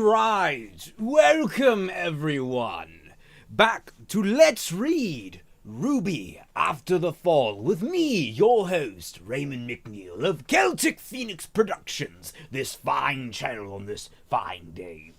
Alright, welcome everyone back to Let's Read RWBY After the Fall with me, your host, Raymond McNeil of Celtic Phoenix Productions, this fine channel on this fine day.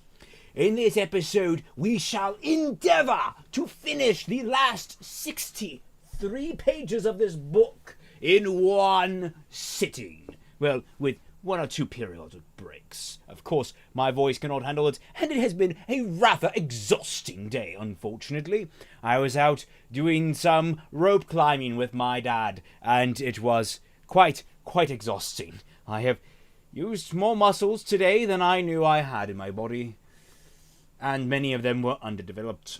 In this episode, we shall endeavour to finish the last 63 pages of this book in one sitting. Well, with one or two periodic breaks. Of course, my voice cannot handle it, and it has been a rather exhausting day, unfortunately. I was out doing some rope climbing with my dad, and it was quite exhausting. I have used more muscles today than I knew I had in my body, and many of them were underdeveloped.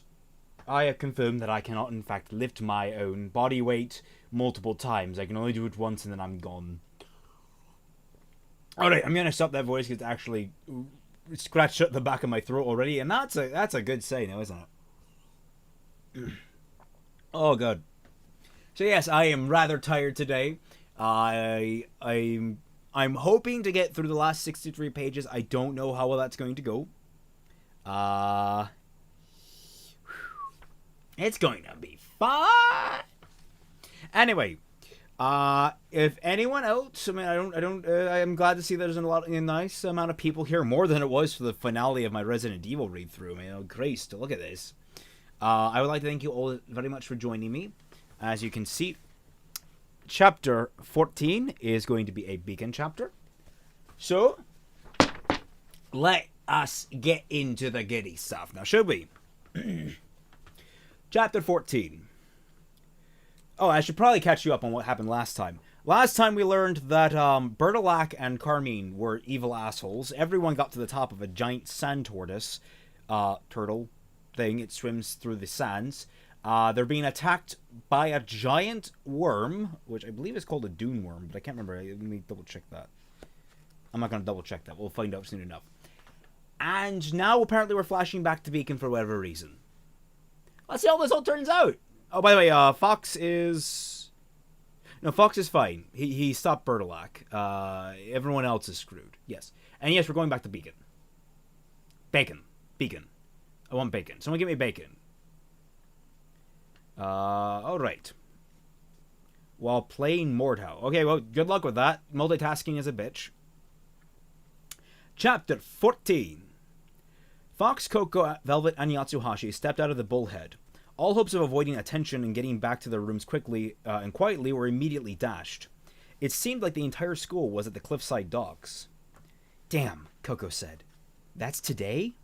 I have confirmed that I cannot, in fact, lift my own body weight multiple times. I can only do it once, and then I'm gone. Alright, I'm going to stop that voice because it's actually scratched at the back of my throat already, and that's a good say now, isn't it? Oh, God. So yes, I am rather tired today. I'm hoping to get through the last 63 pages. I don't know how well that's going to go. It's going to be fun. Anyway. If anyone else, I mean, I'm glad to see there's a nice amount of people here, more than it was for the finale of my Resident Evil read through. I mean, grace to look at this. I would like to thank you all very much for joining me. As you can see, chapter 14 is going to be a beacon chapter. So, let us get into the giddy stuff now, should we? Chapter 14. Oh, I should probably catch you up on what happened last time. Last time we learned that Bertilac and Carmine were evil assholes. Everyone got to the top of a giant sand tortoise turtle thing. It swims through the sands. They're being attacked by a giant worm, which I believe is called a dune worm, but I can't remember. Let me double check that. I'm not going to double check that. We'll find out soon enough. And now apparently we're flashing back to Beacon for whatever reason. Let's see how this all turns out. Oh, by the way, Fox is fine. He stopped Bertilac. Everyone else is screwed. Yes. And yes, we're going back to Beacon. Bacon. I want bacon. Someone give me bacon. Alright. While playing Mordhau. Okay, well, good luck with that. Multitasking is a bitch. Chapter 14. Fox, Coco, Velvet, and Yatsuhashi stepped out of the bullhead. All hopes of avoiding attention and getting back to their rooms quickly and quietly were immediately dashed. It seemed like the entire school was at the cliffside docks. Damn, Coco said. That's today?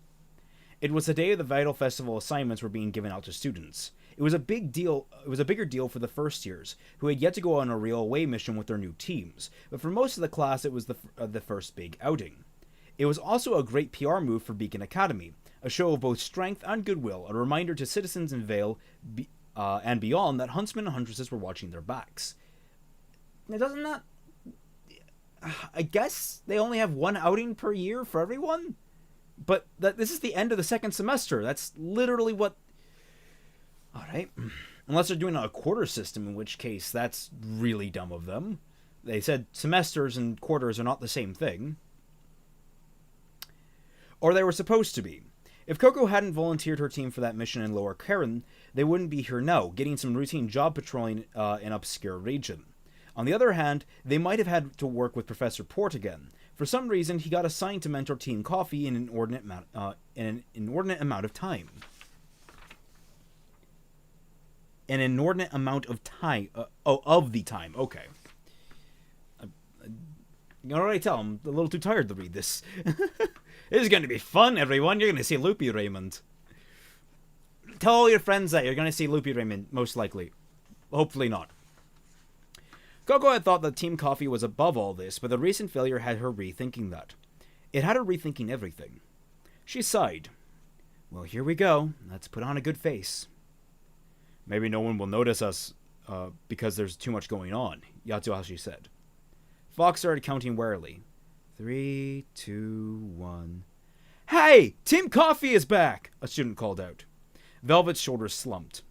It was the day of the Vital Festival assignments were being given out to students. It was a big deal. It was a bigger deal for the first years, who had yet to go on a real away mission with their new teams. But for most of the class, it was the first big outing. It was also a great PR move for Beacon Academy. A show of both strength and goodwill, a reminder to citizens in Vale and beyond that huntsmen and huntresses were watching their backs. Now, doesn't that... I guess they only have one outing per year for everyone? But this is the end of the second semester. That's literally what... Alright. Unless they're doing a quarter system, in which case that's really dumb of them. They said semesters and quarters are not the same thing. Or they were supposed to be. If Coco hadn't volunteered her team for that mission in Lower Karen, they wouldn't be here now, getting some routine job patrolling in an obscure region. On the other hand, they might have had to work with Professor Port again. For some reason, he got assigned to mentor Team Coffee in an inordinate amount of time. An inordinate amount of time. Of the time. Okay. You can already tell I'm a little too tired to read this. This is going to be fun, everyone. You're going to see Loopy Raymond. Tell all your friends that you're going to see Loopy Raymond, most likely. Hopefully not. Coco had thought that Team Coffee was above all this, but the recent failure had her rethinking that. It had her rethinking everything. She sighed. Well, here we go. Let's put on a good face. Maybe no one will notice us because there's too much going on, Yatsuhashi said. Fox started counting warily. 3, 2, 1. Hey! Team Coffee is back! A student called out. Velvet's shoulders slumped.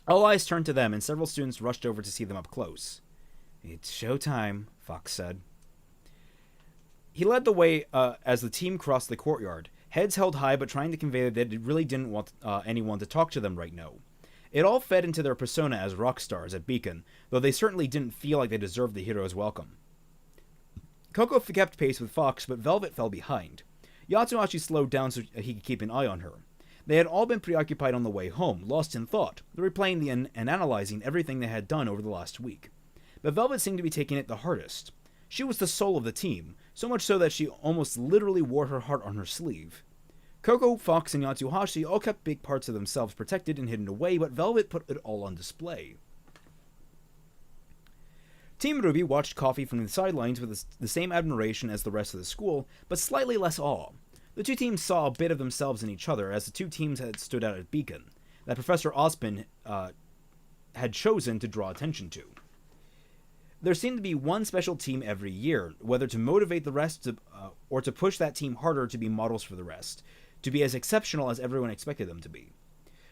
All eyes turned to them, and several students rushed over to see them up close. It's showtime, Fox said. He led the way as the team crossed the courtyard. heads held high but trying to convey that they really didn't want anyone to talk to them right now. It all fed into their persona as rock stars at Beacon, though they certainly didn't feel like they deserved the hero's welcome. Coco kept pace with Fox, but Velvet fell behind. Yatsuhashi slowed down so he could keep an eye on her. They had all been preoccupied on the way home, lost in thought, replaying and analyzing everything they had done over the last week. But Velvet seemed to be taking it the hardest. She was the soul of the team, so much so that she almost literally wore her heart on her sleeve. Coco, Fox, and Yatsuhashi all kept big parts of themselves protected and hidden away, but Velvet put it all on display. Team RWBY watched Coffee from the sidelines with the same admiration as the rest of the school, but slightly less awe. The two teams saw a bit of themselves in each other as the two teams had stood out at Beacon, that Professor Ozpin had chosen to draw attention to. There seemed to be one special team every year, whether to motivate the rest or to push that team harder to be models for the rest, to be as exceptional as everyone expected them to be.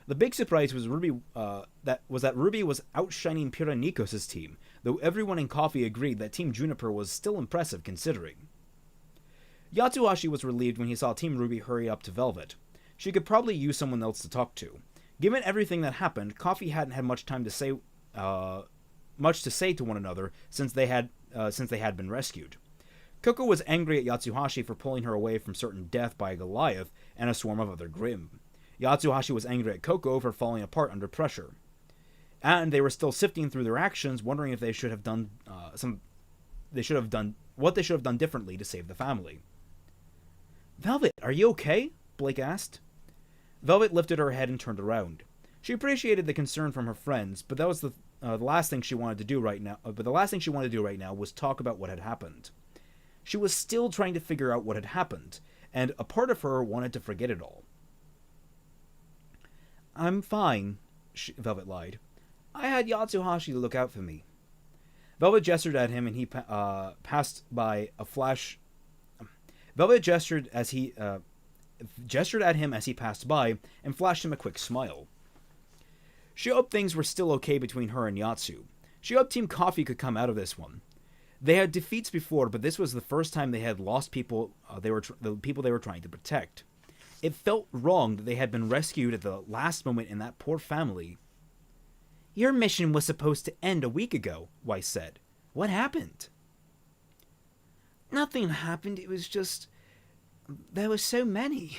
The big surprise was that RWBY was outshining Pira Nikos' team, though everyone in Coffee agreed that Team Juniper was still impressive considering. Yatsuhashi was relieved when he saw Team RWBY hurry up to Velvet. She could probably use someone else to talk to. Given everything that happened, Coffee hadn't had much to say to one another since they had been rescued. Coco was angry at Yatsuhashi for pulling her away from certain death by a Goliath and a swarm of other Grimm. Yatsuhashi was angry at Coco for falling apart under pressure. And they were still sifting through their actions, wondering if they should have done what they should have done differently to save the family. "Velvet, are you okay?" Blake asked. Velvet lifted her head and turned around. She appreciated the concern from her friends, but that was the last thing she wanted to do right now. But the last thing she wanted to do right now was talk about what had happened. She was still trying to figure out what had happened, and a part of her wanted to forget it all. "I'm fine," Velvet lied. "I had Yatsuhashi look out for me." Velvet gestured at him, and he passed by a flash. Velvet gestured at him as he passed by, and flashed him a quick smile. She hoped things were still okay between her and Yatsu. She hoped Team Coffee could come out of this one. They had defeats before, but this was the first time they had lost people. The people they were trying to protect. It felt wrong that they had been rescued at the last moment in that poor family. "Your mission was supposed to end a week ago," Weiss said. "What happened?" "Nothing happened. It was just... there were so many."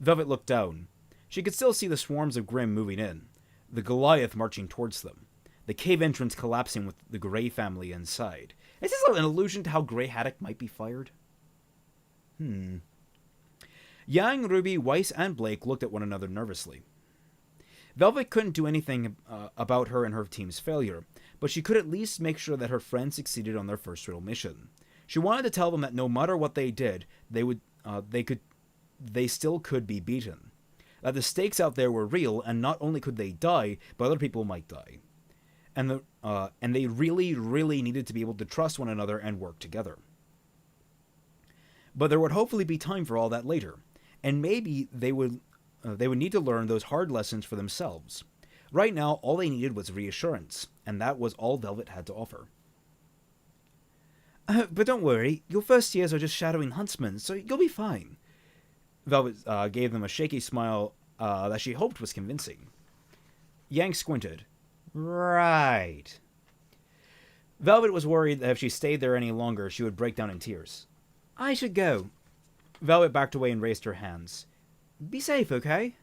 Velvet looked down. She could still see the swarms of Grimm moving in, the Goliath marching towards them, the cave entrance collapsing with the Grey family inside. Is this an allusion to how Grey Haddock might be fired? Yang, RWBY, Weiss, and Blake looked at one another nervously. Velvet couldn't do anything about her and her team's failure, but she could at least make sure that her friends succeeded on their first real mission. She wanted to tell them that no matter what they did, they still could be beaten. That the stakes out there were real, and not only could they die, but other people might die. And they really, really needed to be able to trust one another and work together. But there would hopefully be time for all that later, and maybe they would need to learn those hard lessons for themselves. Right now, all they needed was reassurance, and that was all Velvet had to offer. "But don't worry, your first years are just shadowing huntsmen, so you'll be fine." Velvet gave them a shaky smile that she hoped was convincing. Yang squinted. "Right." Velvet was worried that if she stayed there any longer, she would break down in tears. "I should go." Velvet backed away and raised her hands. "Be safe, okay?"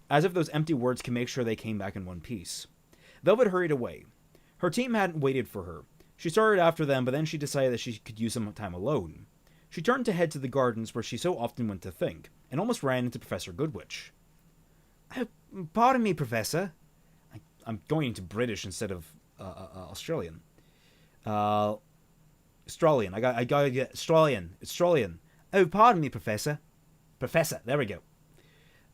As if those empty words could make sure they came back in one piece. Velvet hurried away. Her team hadn't waited for her. She started after them, but then she decided that she could use some time alone. She turned to head to the gardens where she so often went to think, and almost ran into Professor Goodwitch. "Pardon me, Professor." I'm going into British instead of Australian. Australian. I gotta get Australian. It's Australian. "Oh, pardon me, Professor." Professor. There we go.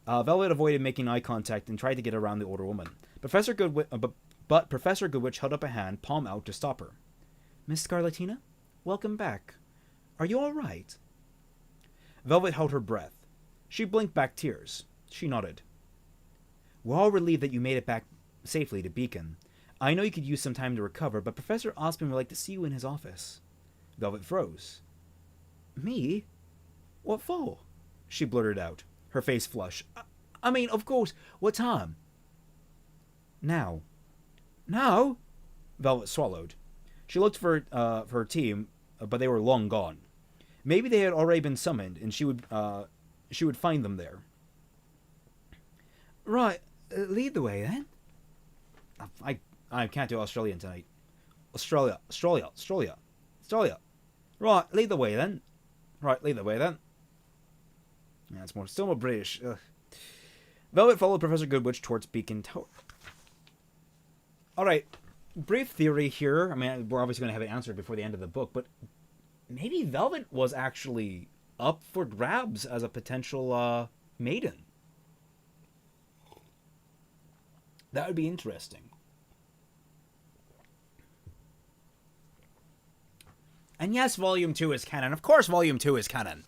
Velvet avoided making eye contact and tried to get around the older woman. But Professor Goodwitch held up a hand, palm out, to stop her. "Miss Scarlatina, welcome back. Are you all right?" Velvet held her breath. She blinked back tears. She nodded. "We're all relieved that you made it back safely to Beacon. I know you could use some time to recover, but Professor Ozpin would like to see you in his office." Velvet froze. "Me?" What for? She blurted out, her face flush. I mean, of course, what time? Now. Now? Velvet swallowed. She looked for her team, but they were long gone. Maybe they had already been summoned, and she would find them there. Right, lead the way then. I can't do Australian tonight. Australia. Right, lead the way then. Yeah, it's still more British. Ugh. Velvet followed Professor Goodwitch towards Beacon Tower. Alright, brief theory here. I mean, we're obviously going to have it answered before the end of the book, but maybe Velvet was actually up for grabs as a potential maiden. That would be interesting. And yes, Volume 2 is canon. Of course Volume 2 is canon.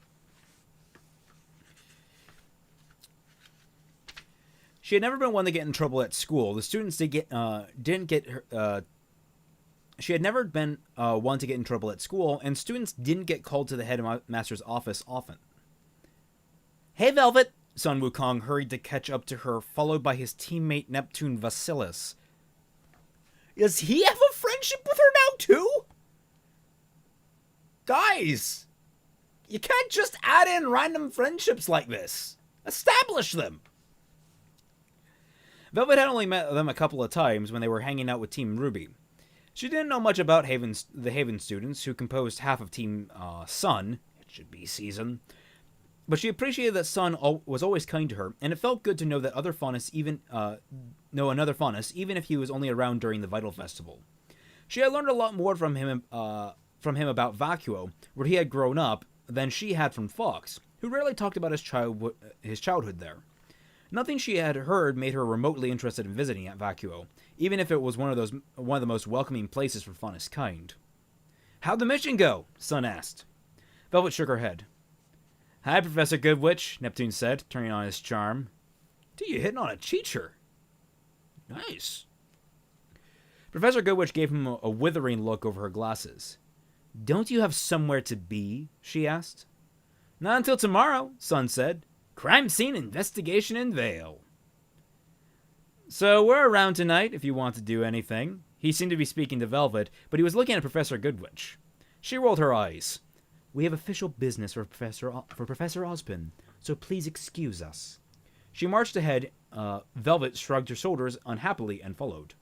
She had never been one to get in trouble at school. The students didn't get her... She had never been one to get in trouble at school, and students didn't get called to the headmaster's office often. Hey, Velvet! Sun Wukong hurried to catch up to her, followed by his teammate Neptune Vasilis. Does he have a friendship with her now, too? Guys! You can't just add in random friendships like this. Establish them! Velvet had only met them a couple of times when they were hanging out with Team RWBY. She didn't know much about the Haven students, who composed half of Team Sun. It should be Season. But she appreciated that Sun was always kind to her, and it felt good to know that another Faunus, even if he was only around during the Vital Festival. She had learned a lot more from him about Vacuo, where he had grown up, than she had from Fox, who rarely talked about his childhood there. Nothing she had heard made her remotely interested in visiting at Vacuo, even if it was one of the most welcoming places for Faunus kind. How'd the mission go? Sun asked. Velvet shook her head. Hi, Professor Goodwitch, Neptune said, turning on his charm. Dude, you hitting on a teacher. Nice. Professor Goodwitch gave him a withering look over her glasses. Don't you have somewhere to be? She asked. Not until tomorrow, Sun said. Crime scene investigation in Vale. So we're around tonight if you want to do anything. He seemed to be speaking to Velvet, but he was looking at Professor Goodwitch. She rolled her eyes. We have official business for Professor Ozpin, so please excuse us. She marched ahead. Velvet shrugged her shoulders unhappily and followed.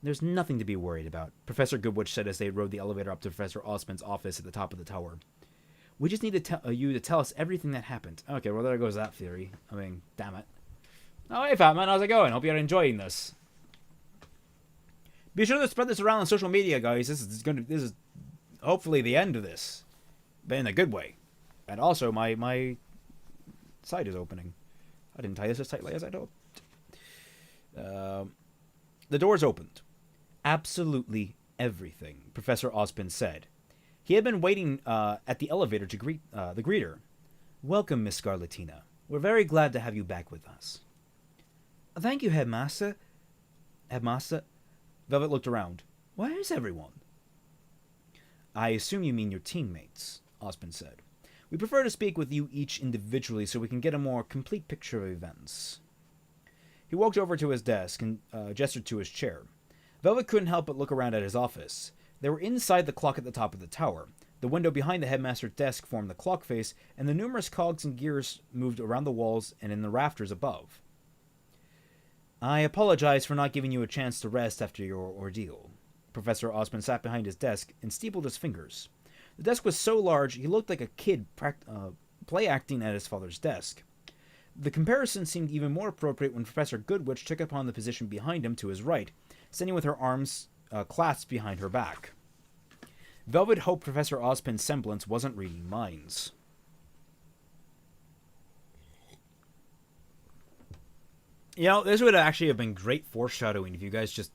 There's nothing to be worried about, Professor Goodwitch said as they rode the elevator up to Professor Ozpin's office at the top of the tower. We just need you to tell us everything that happened. Okay, well, there goes that theory. I mean, damn it. Oh, hey, Fatman, how's it going? Hope you're enjoying this. Be sure to spread this around on social media, guys. This is hopefully the end of this, but in a good way. And also, my site is opening. I didn't tie this as tightly as I hoped. The doors opened. Absolutely everything, Professor Ozpin said. He had been waiting at the elevator to greet the greeter. Welcome, Miss Scarlatina. We're very glad to have you back with us. Thank you, Headmaster. Velvet looked around. Where is everyone? I assume you mean your teammates, Ozpin said. We prefer to speak with you each individually so we can get a more complete picture of events. He walked over to his desk and gestured to his chair. Velvet couldn't help but look around at his office. They were inside the clock at the top of the tower. The window behind the headmaster's desk formed the clock face, and the numerous cogs and gears moved around the walls and in the rafters above. I apologize for not giving you a chance to rest after your ordeal. Professor Ozpin sat behind his desk and steepled his fingers. The desk was so large he looked like a kid play-acting at his father's desk. The comparison seemed even more appropriate when Professor Goodwitch took upon the position behind him to his right, standing with her arms clasped behind her back. Velvet hoped Professor Ozpin's semblance wasn't reading minds. You know, this would actually have been great foreshadowing if you guys just,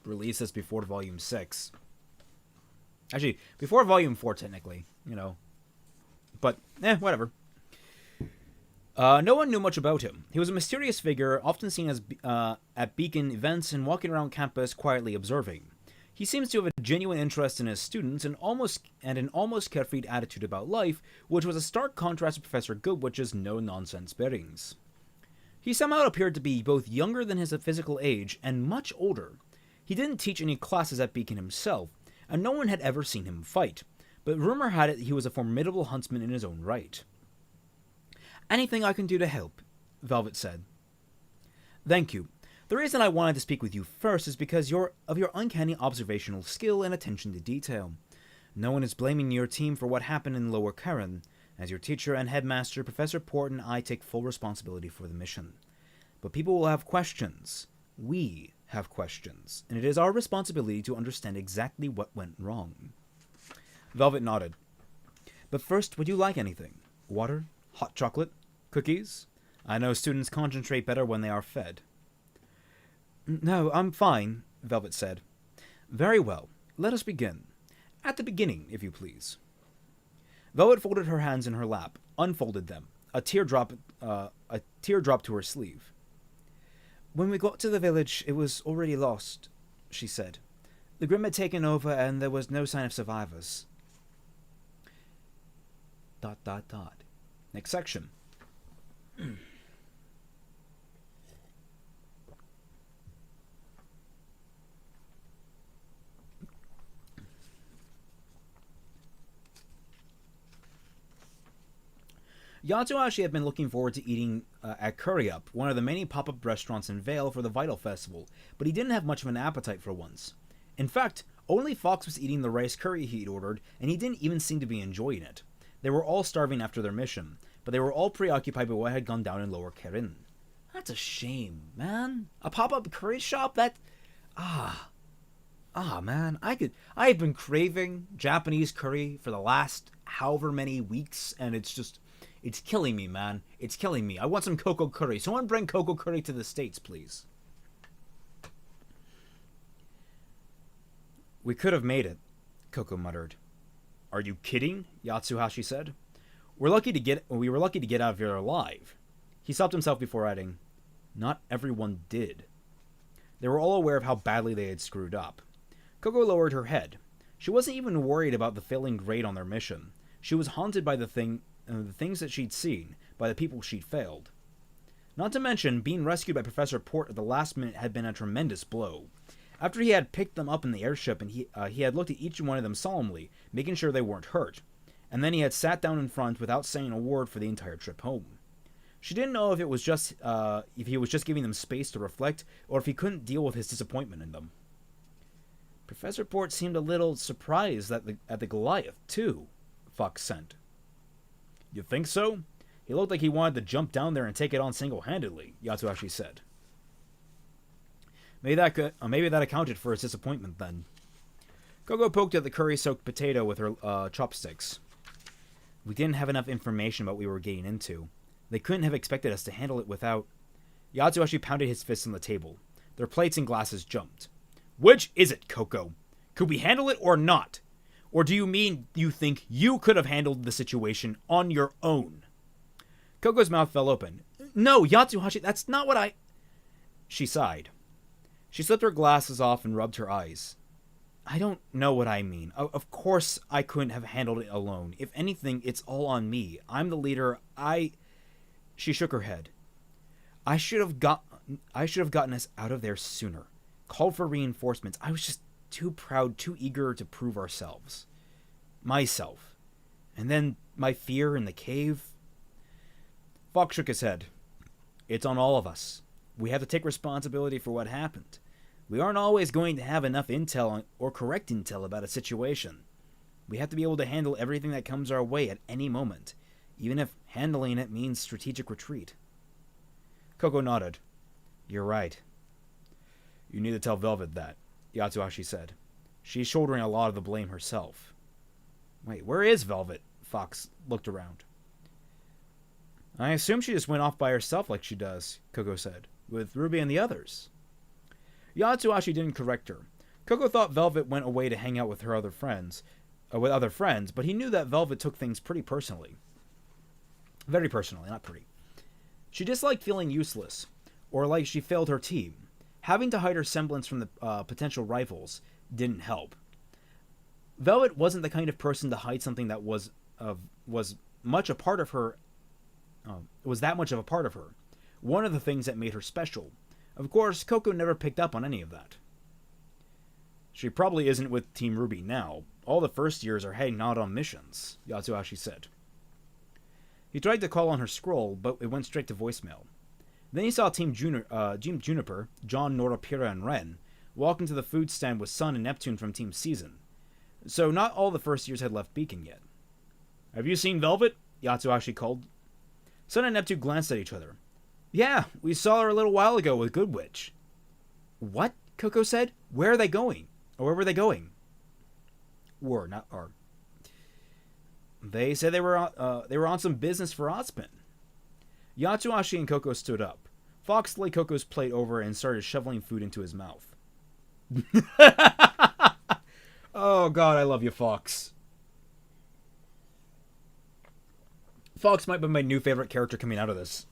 release this before Volume 6. Actually, before Volume 4, technically, But, whatever. No one knew much about him. He was a mysterious figure, often seen as at Beacon events and walking around campus quietly observing. He seems to have a genuine interest in his students and an almost carefree attitude about life, which was a stark contrast to Professor Goodwich's no-nonsense bearings. He somehow appeared to be both younger than his physical age and much older. He didn't teach any classes at Beacon himself, and no one had ever seen him fight, but rumor had it he was a formidable huntsman in his own right. "Anything I can do to help?" Velvet said. "Thank you. The reason I wanted to speak with you first is because of your uncanny observational skill and attention to detail. No one is blaming your team for what happened in Lower Karen. As your teacher and headmaster, Professor Port and I take full responsibility for the mission. But people will have questions. We have questions, and it is our responsibility to understand exactly what went wrong." Velvet nodded. "But first, would you like anything? Water? Hot chocolate? Cookies? I know students concentrate better when they are fed." "No, I'm fine," Velvet said. "Very well. Let us begin. At the beginning, if you please." Velvet folded her hands in her lap, unfolded them. A tear dropped to her sleeve. "When we got to the village, it was already lost," she said. "The Grim had taken over, and there was no sign of survivors." ... Next section. Yatsuhashi had been looking forward to eating at Curry Up, one of the many pop-up restaurants in Vale for the Vital Festival, but he didn't have much of an appetite for once. In fact, only Fox was eating the rice curry he'd ordered, and he didn't even seem to be enjoying it. They were all starving after their mission, but they were all preoccupied by what had gone down in Lower Karen. That's a shame, man. A pop-up curry shop? Man, I have been craving Japanese curry for the last however many weeks, and it's killing me, man. It's killing me. I want some cocoa curry. Someone bring cocoa curry to the States, please. "We could have made it," Coco muttered. "Are you kidding?" Yatsuhashi said. We were lucky to get out of here alive." He stopped himself before adding, "Not everyone did." They were all aware of how badly they had screwed up. Coco lowered her head. She wasn't even worried about the failing grade on their mission. She was haunted by the things that she'd seen, by the people she'd failed. Not to mention, being rescued by Professor Port at the last minute had been a tremendous blow. After he had picked them up in the airship, and he had looked at each one of them solemnly, making sure they weren't hurt, and then he had sat down in front without saying a word for the entire trip home. She didn't know if he was just giving them space to reflect, or if he couldn't deal with his disappointment in them. Professor Port seemed a little surprised at the Goliath, too, Fox sent. "You think so? He looked like he wanted to jump down there and take it on single-handedly," Yatsuhashi said. Maybe that accounted for his disappointment then. Gogo poked at the curry-soaked potato with her chopsticks. "We didn't have enough information about what we were getting into. They couldn't have expected us to handle it without..." Yatsuhashi pounded his fist on the table. Their plates and glasses jumped. "Which is it, Coco? Could we handle it or not? Or do you mean you think you could have handled the situation on your own?" Coco's mouth fell open. "No, Yatsuhashi, that's not what I..." She sighed. She slipped her glasses off and rubbed her eyes. "I don't know what I mean. Of course I couldn't have handled it alone. If anything, it's all on me. I'm the leader. She shook her head. I should have gotten us out of there sooner. Called for reinforcements. I was just too proud, too eager to prove ourselves. Myself. And then my fear in the cave." Fox shook his head. "It's on all of us. We have to take responsibility for what happened. We aren't always going to have enough intel or correct intel about a situation. We have to be able to handle everything that comes our way at any moment, even if handling it means strategic retreat." Coco nodded. "You're right." "You need to tell Velvet that," Yatsuhashi said. "She's shouldering a lot of the blame herself." "Wait, where is Velvet?" Fox looked around. "I assume she just went off by herself like she does," Coco said, "with Ruby and the others." Yatsuhashi didn't correct her. Coco thought Velvet went away to hang out with her other friends, but he knew that Velvet took things pretty personally. Very personally, not pretty. She disliked feeling useless, or like she failed her team. Having to hide her semblance from the potential rivals didn't help. Velvet wasn't the kind of person to hide something that was much a part of her. Was that much of a part of her. One of the things that made her special. Of course, Coco never picked up on any of that. She probably isn't with Team RWBY now. All the first years are heading out on missions, Yatsuhashi said. He tried to call on her scroll, but it went straight to voicemail. Then he saw Team Juniper, John, Nora, Pyrrha, and Ren, walk into the food stand with Sun and Neptune from Team Season. So not all the first years had left Beacon yet. Have you seen Velvet? Yatsuhashi called. Sun and Neptune glanced at each other. Yeah, we saw her a little while ago with Good Witch. What? Coco said. Where are they going? Or where were they going? Not R. They said they were on some business for Ozpin. Yatsuhashi and Coco stood up. Fox laid Coco's plate over and started shoveling food into his mouth. Oh god, I love you, Fox. Fox might be my new favorite character coming out of this.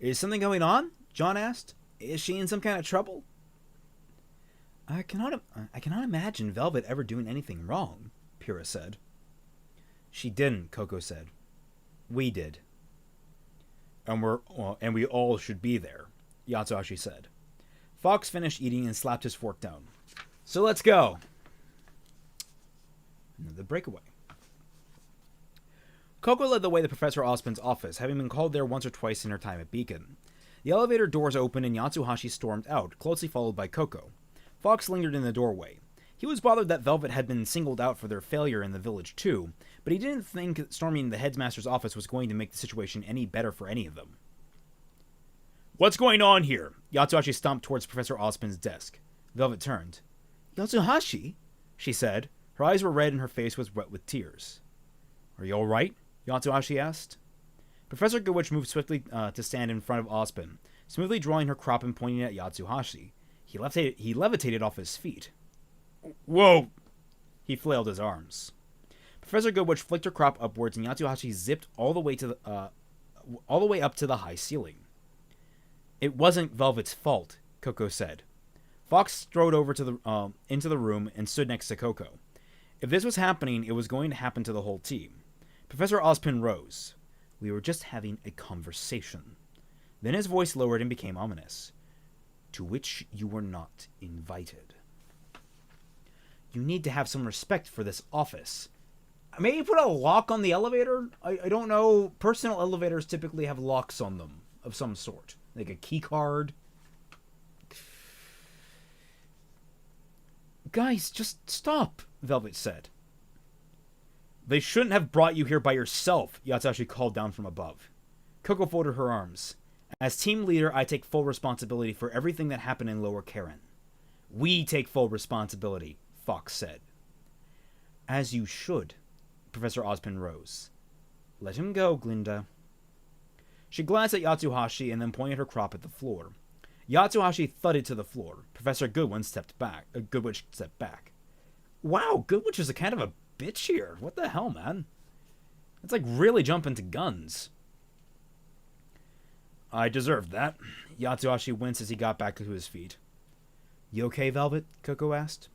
Is something going on? John asked. Is she in some kind of trouble? I cannot imagine Velvet ever doing anything wrong, Pyrrha said. She didn't, Coco said. We did. And we all should be there, Yatsuhashi said. Fox finished eating and slapped his fork down. So let's go. The breakaway. Coco led the way to Professor Ozpin's office, having been called there once or twice in her time at Beacon. The elevator doors opened and Yatsuhashi stormed out, closely followed by Coco. Fox lingered in the doorway. He was bothered that Velvet had been singled out for their failure in the village too, but he didn't think storming the headmaster's office was going to make the situation any better for any of them. What's going on here? Yatsuhashi stomped towards Professor Ozpin's desk. Velvet turned. Yatsuhashi? She said. Her eyes were red and her face was wet with tears. Are you alright? Yatsuhashi asked. Professor Goodwitch moved swiftly to stand in front of Ozpin, smoothly drawing her crop and pointing at Yatsuhashi. He levitated off his feet. Whoa! He flailed his arms. Professor Goodwitch flicked her crop upwards and Yatsuhashi zipped all the way up to the high ceiling. It wasn't Velvet's fault, Coco said. Fox strode over to into the room and stood next to Coco. If this was happening, it was going to happen to the whole team. Professor Ozpin rose. We were just having a conversation. Then his voice lowered and became ominous. To which you were not invited. You need to have some respect for this office. Maybe put a lock on the elevator? I don't know. Personal elevators typically have locks on them of some sort. Like a key card. Guys, just stop, Velvet said. They shouldn't have brought you here by yourself, Yatsuhashi called down from above. Coco folded her arms. As team leader, I take full responsibility for everything that happened in Lower Karen. We take full responsibility, Fox said. As you should, Professor Ozpin rose. Let him go, Glinda. She glanced at Yatsuhashi and then pointed her crop at the floor. Yatsuhashi thudded to the floor. Professor Goodwitch stepped back. Wow, Goodwitch is a kind of a bitch here. What the hell, man? It's like really jumping to guns. I deserved that. Yatsuhashi winced as he got back to his feet. You okay, Velvet? Coco asked.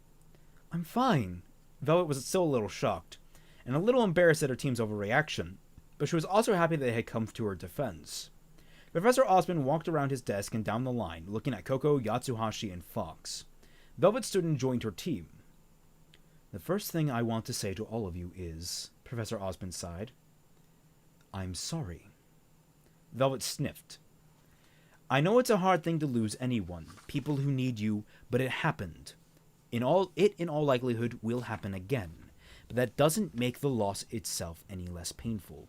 I'm fine. Velvet was still a little shocked, and a little embarrassed at her team's overreaction, but she was also happy that they had come to her defense. Professor Ozpin walked around his desk and down the line, looking at Coco, Yatsuhashi, and Fox. Velvet stood and joined her team. The first thing I want to say to all of you is, Professor Ozpin sighed, I'm sorry. Velvet sniffed. I know it's a hard thing to lose anyone, people who need you, but it happened. In all likelihood will happen again, but that doesn't make the loss itself any less painful.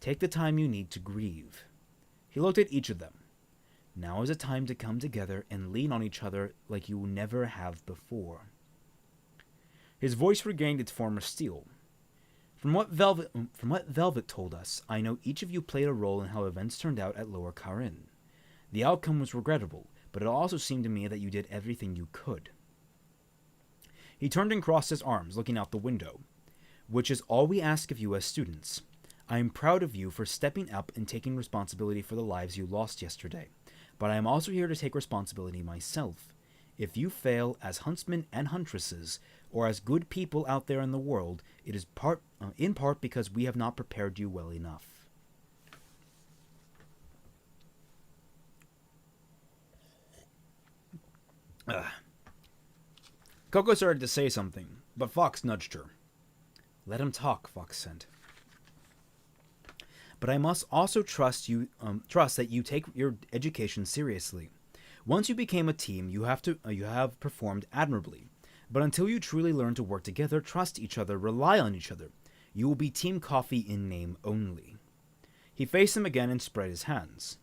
Take the time you need to grieve. He looked at each of them. Now is a time to come together and lean on each other like you never have before. His voice regained its former steel. From what Velvet told us, I know each of you played a role in how events turned out at Lower Karen. The outcome was regrettable, but it also seemed to me that you did everything you could. He turned and crossed his arms, looking out the window. Which is all we ask of you as students. I am proud of you for stepping up and taking responsibility for the lives you lost yesterday, but I am also here to take responsibility myself. If you fail as huntsmen and huntresses, or as good people out there in the world, it is in part because we have not prepared you well enough. Coco started to say something, but Fox nudged her. Let him talk, Fox said. But I must also trust that you take your education seriously. Once you became a team, you have performed admirably. But until you truly learn to work together, trust each other, rely on each other, you will be Team Coffee in name only. He faced him again and spread his hands.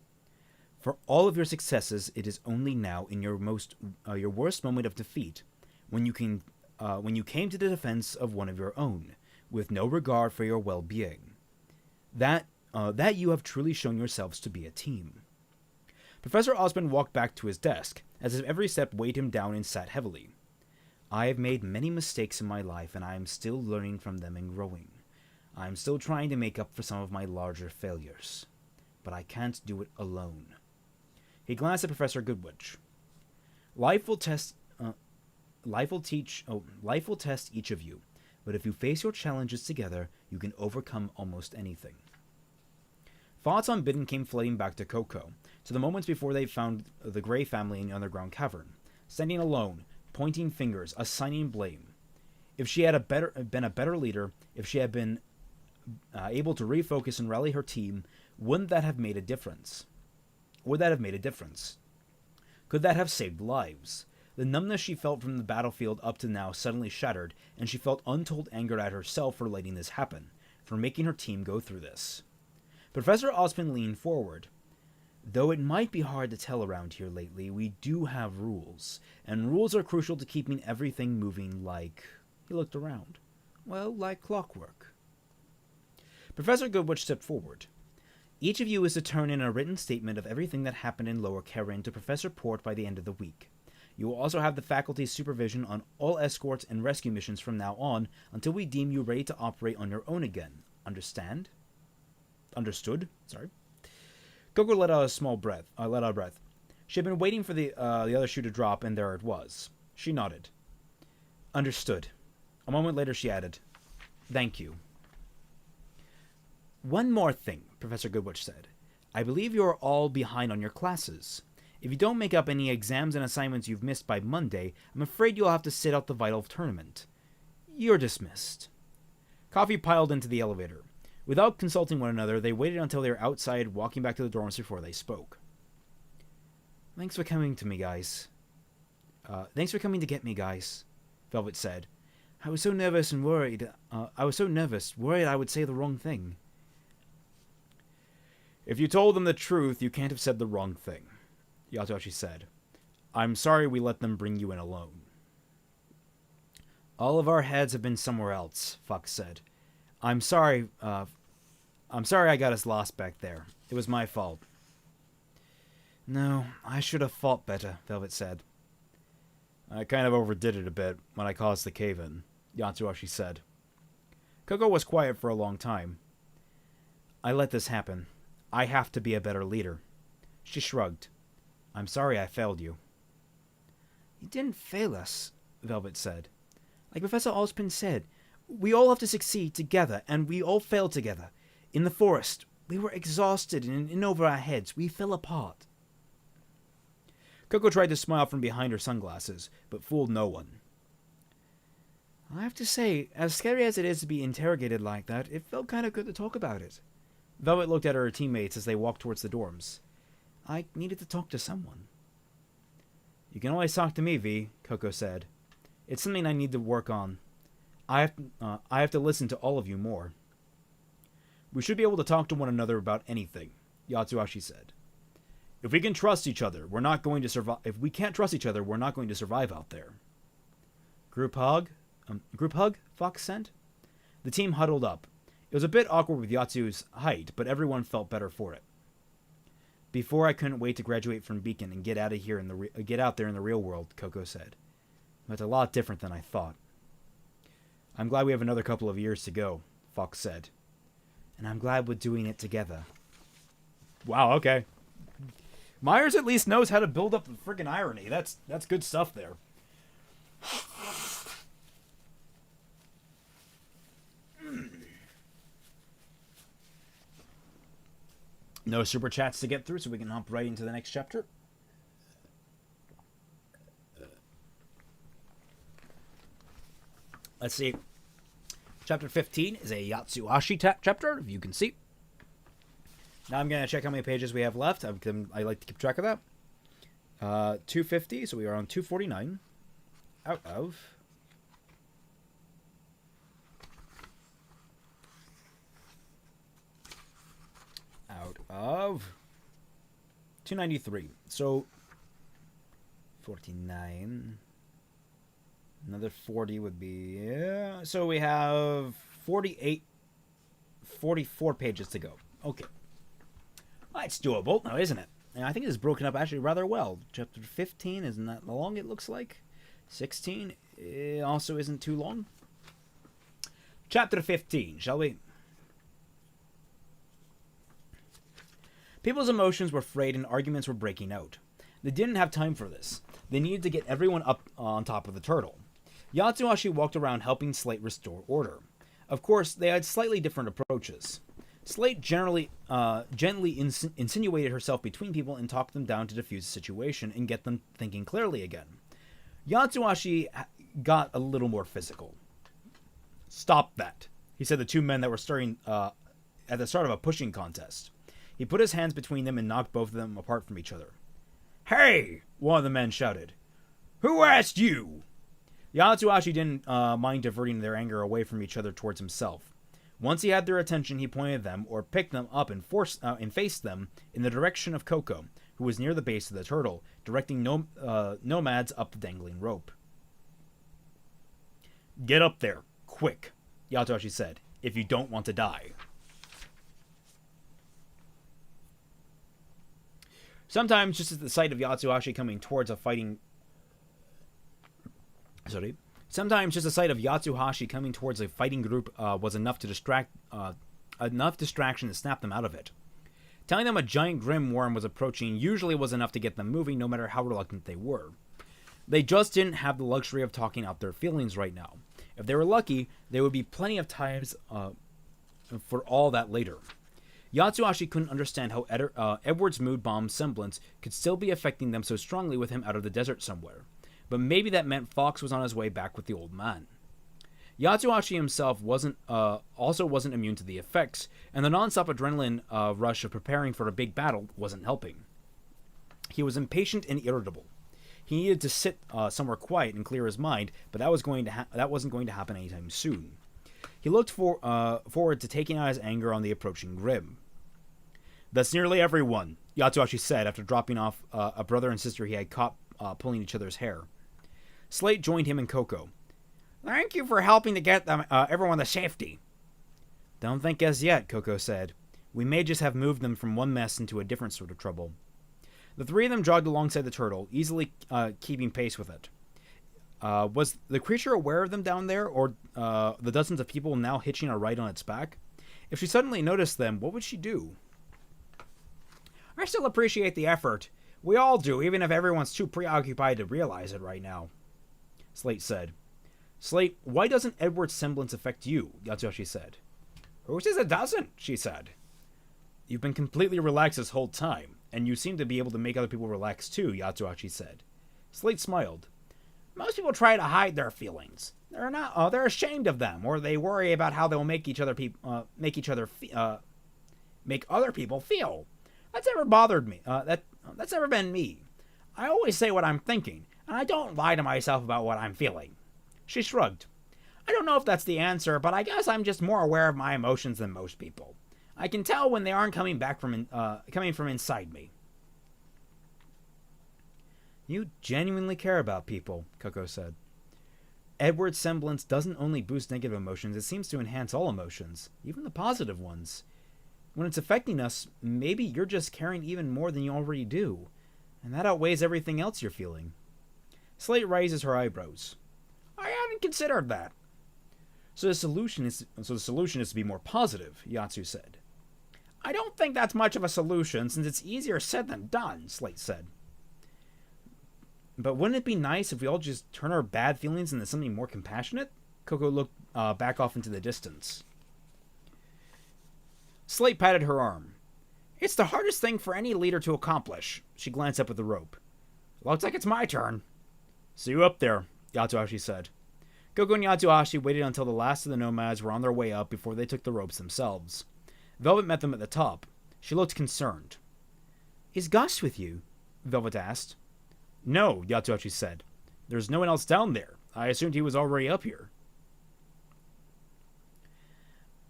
For all of your successes, it is only now, in your worst moment of defeat, when you came to the defense of one of your own, with no regard for your well-being, that you have truly shown yourselves to be a team. Professor Osmond walked back to his desk, as if every step weighed him down and sat heavily. I have made many mistakes in my life, and I am still learning from them and growing. I am still trying to make up for some of my larger failures. But I can't do it alone. He glanced at Professor Goodwitch. Life will test each of you, but if you face your challenges together, you can overcome almost anything. Thoughts unbidden came flooding back to Coco, to the moments before they found the Grey family in the underground cavern, standing alone, pointing fingers, assigning blame. If she had been a better leader, if she had been able to refocus and rally her team, wouldn't that have made a difference? Would that have made a difference? Could that have saved lives? The numbness she felt from the battlefield up to now suddenly shattered, and she felt untold anger at herself for letting this happen, for making her team go through this. Professor Osmond leaned forward. Though it might be hard to tell around here lately, we do have rules, and rules are crucial to keeping everything moving like... He looked around. Well, like clockwork. Professor Goodwitch stepped forward. Each of you is to turn in a written statement of everything that happened in Lower Karen to Professor Port by the end of the week. You will also have the faculty's supervision on all escorts and rescue missions from now on until we deem you ready to operate on your own again. Understand? Understood? Sorry. Coco let out a breath. She had been waiting for the other shoe to drop, and there it was. She nodded. Understood. A moment later she added, Thank you. One more thing, Professor Goodwitch said. I believe you are all behind on your classes. If you don't make up any exams and assignments you've missed by Monday, I'm afraid you'll have to sit out the vital tournament. You're dismissed. Coffee piled into the elevator. Without consulting one another, they waited until they were outside, walking back to the dorms before they spoke. Thanks for coming to me, guys. Thanks for coming to get me, guys, Velvet said. I was so nervous and worried. Worried I would say the wrong thing. If you told them the truth, you can't have said the wrong thing, Yatoshi said. I'm sorry we let them bring you in alone. All of our heads have been somewhere else, Fox said. I'm sorry I got us lost back there. It was my fault. No, I should have fought better, Velvet said. I kind of overdid it a bit when I caused the cave-in, Yatsuashi said. Coco was quiet for a long time. I let this happen. I have to be a better leader. She shrugged. I'm sorry I failed you. You didn't fail us, Velvet said. Like Professor Ozpin said, we all have to succeed together, and we all failed together. In the forest, we were exhausted and in over our heads. We fell apart. Coco tried to smile from behind her sunglasses, but fooled no one. I have to say, as scary as it is to be interrogated like that, it felt kind of good to talk about it. Velvet looked at her teammates as they walked towards the dorms. I needed to talk to someone. You can always talk to me, V, Coco said. It's something I need to work on. I have to listen to all of you more. We should be able to talk to one another about anything, Yatsuashi said. If we can trust each other, we're not going to survive. If we can't trust each other, we're not going to survive out there. Group hug? Fox sent. The team huddled up. It was a bit awkward with Yatsu's height, but everyone felt better for it. Before I couldn't wait to graduate from Beacon and get out there in the real world, Coco said. But it's a lot different than I thought. I'm glad we have another couple of years to go, Fox said. And I'm glad we're doing it together. Wow, okay. Myers at least knows how to build up the friggin' irony. That's good stuff there. No super chats to get through, so we can hop right into the next chapter. Let's see. Chapter 15 is a Yatsuhashi chapter, if you can see. Now I'm going to check how many pages we have left. I like to keep track of that. 250, so we are on 249. Out of 293. So 49. Another 40 would be, yeah. So we have 44 pages to go. Okay. Well, that's doable now, isn't it? And I think it's broken up actually rather well. Chapter 15 isn't that long, it looks like. 16 also isn't too long. Chapter 15, shall we? People's emotions were frayed and arguments were breaking out. They didn't have time for this. They needed to get everyone up on top of the turtle. Yatsuhashi walked around helping Slate restore order. Of course, they had slightly different approaches. Slate gently insinuated herself between people and talked them down to defuse the situation and get them thinking clearly again. Yatsuhashi got a little more physical. "Stop that," he said to two men that were starting at the start of a pushing contest. He put his hands between them and knocked both of them apart from each other. "Hey!" one of the men shouted. "Who asked you?" Yatsuhashi didn't mind diverting their anger away from each other towards himself. Once he had their attention, he pointed them or picked them up and faced them in the direction of Koko, who was near the base of the turtle, directing nomads up the dangling rope. "Get up there, quick," Yatsuhashi said, "if you don't want to die." Sometimes just at the sight of Yatsuhashi coming towards a fighting group was enough distraction to snap them out of it. Telling them a giant grim worm was approaching usually was enough to get them moving, no matter how reluctant they were. They just didn't have the luxury of talking out their feelings right now. If they were lucky, there would be plenty of times for all that later. Yatsuhashi couldn't understand how Edward's mood bomb semblance could still be affecting them so strongly with him out of the desert somewhere. But maybe that meant Fox was on his way back with the old man. Yatsuhashi himself wasn't immune to the effects, and the non-stop adrenaline rush of preparing for a big battle wasn't helping. He was impatient and irritable. He needed to sit somewhere quiet and clear his mind, but that wasn't going to happen anytime soon. He looked forward to taking out his anger on the approaching Grim. "That's nearly everyone," Yatsuhashi said after dropping off a brother and sister he had caught pulling each other's hair. Slate joined him and Koko. "Thank you for helping to get them everyone to safety." "Don't think as yet," Koko said. "We may just have moved them from one mess into a different sort of trouble." The three of them jogged alongside the turtle, easily keeping pace with it. Was the creature aware of them down there, or the dozens of people now hitching a ride on its back? If she suddenly noticed them, what would she do? "I still appreciate the effort. We all do, even if everyone's too preoccupied to realize it right now," Slate said. "Slate, why doesn't Edward's semblance affect you?" Yatsuhashi said. "Who says it doesn't?" she said. "You've been completely relaxed this whole time, and you seem to be able to make other people relax too," Yatsuhashi said. Slate smiled. "Most people try to hide their feelings. They're ashamed of them, or they worry about how they'll make other people feel. That's never bothered me. That's never been me. I always say what I'm thinking, and I don't lie to myself about what I'm feeling." She shrugged. "I don't know if that's the answer, but I guess I'm just more aware of my emotions than most people. I can tell when they aren't coming from inside me." "You genuinely care about people," Koko said. "Edward's semblance doesn't only boost negative emotions, it seems to enhance all emotions, even the positive ones. When it's affecting us, maybe you're just caring even more than you already do, and that outweighs everything else you're feeling." Slate raises her eyebrows. "I hadn't considered that." So the solution is to be more positive," Yatsu said. I don't think that's much of a solution, since it's easier said than done, Slate said. But wouldn't it be nice if we all just turn our bad feelings into something more compassionate? Coco looked back off into the distance. Slate patted her arm. It's the hardest thing for any leader to accomplish. She glanced up at the rope. Looks like it's my turn. See you up there, Yatsuhashi said. Coco and Yatsuhashi waited until the last of the nomads were on their way up before they took the ropes themselves. Velvet met them at the top. She looked concerned. Is Gus with you? Velvet asked. No, Yatsuhashi said. There's no one else down there. I assumed he was already up here.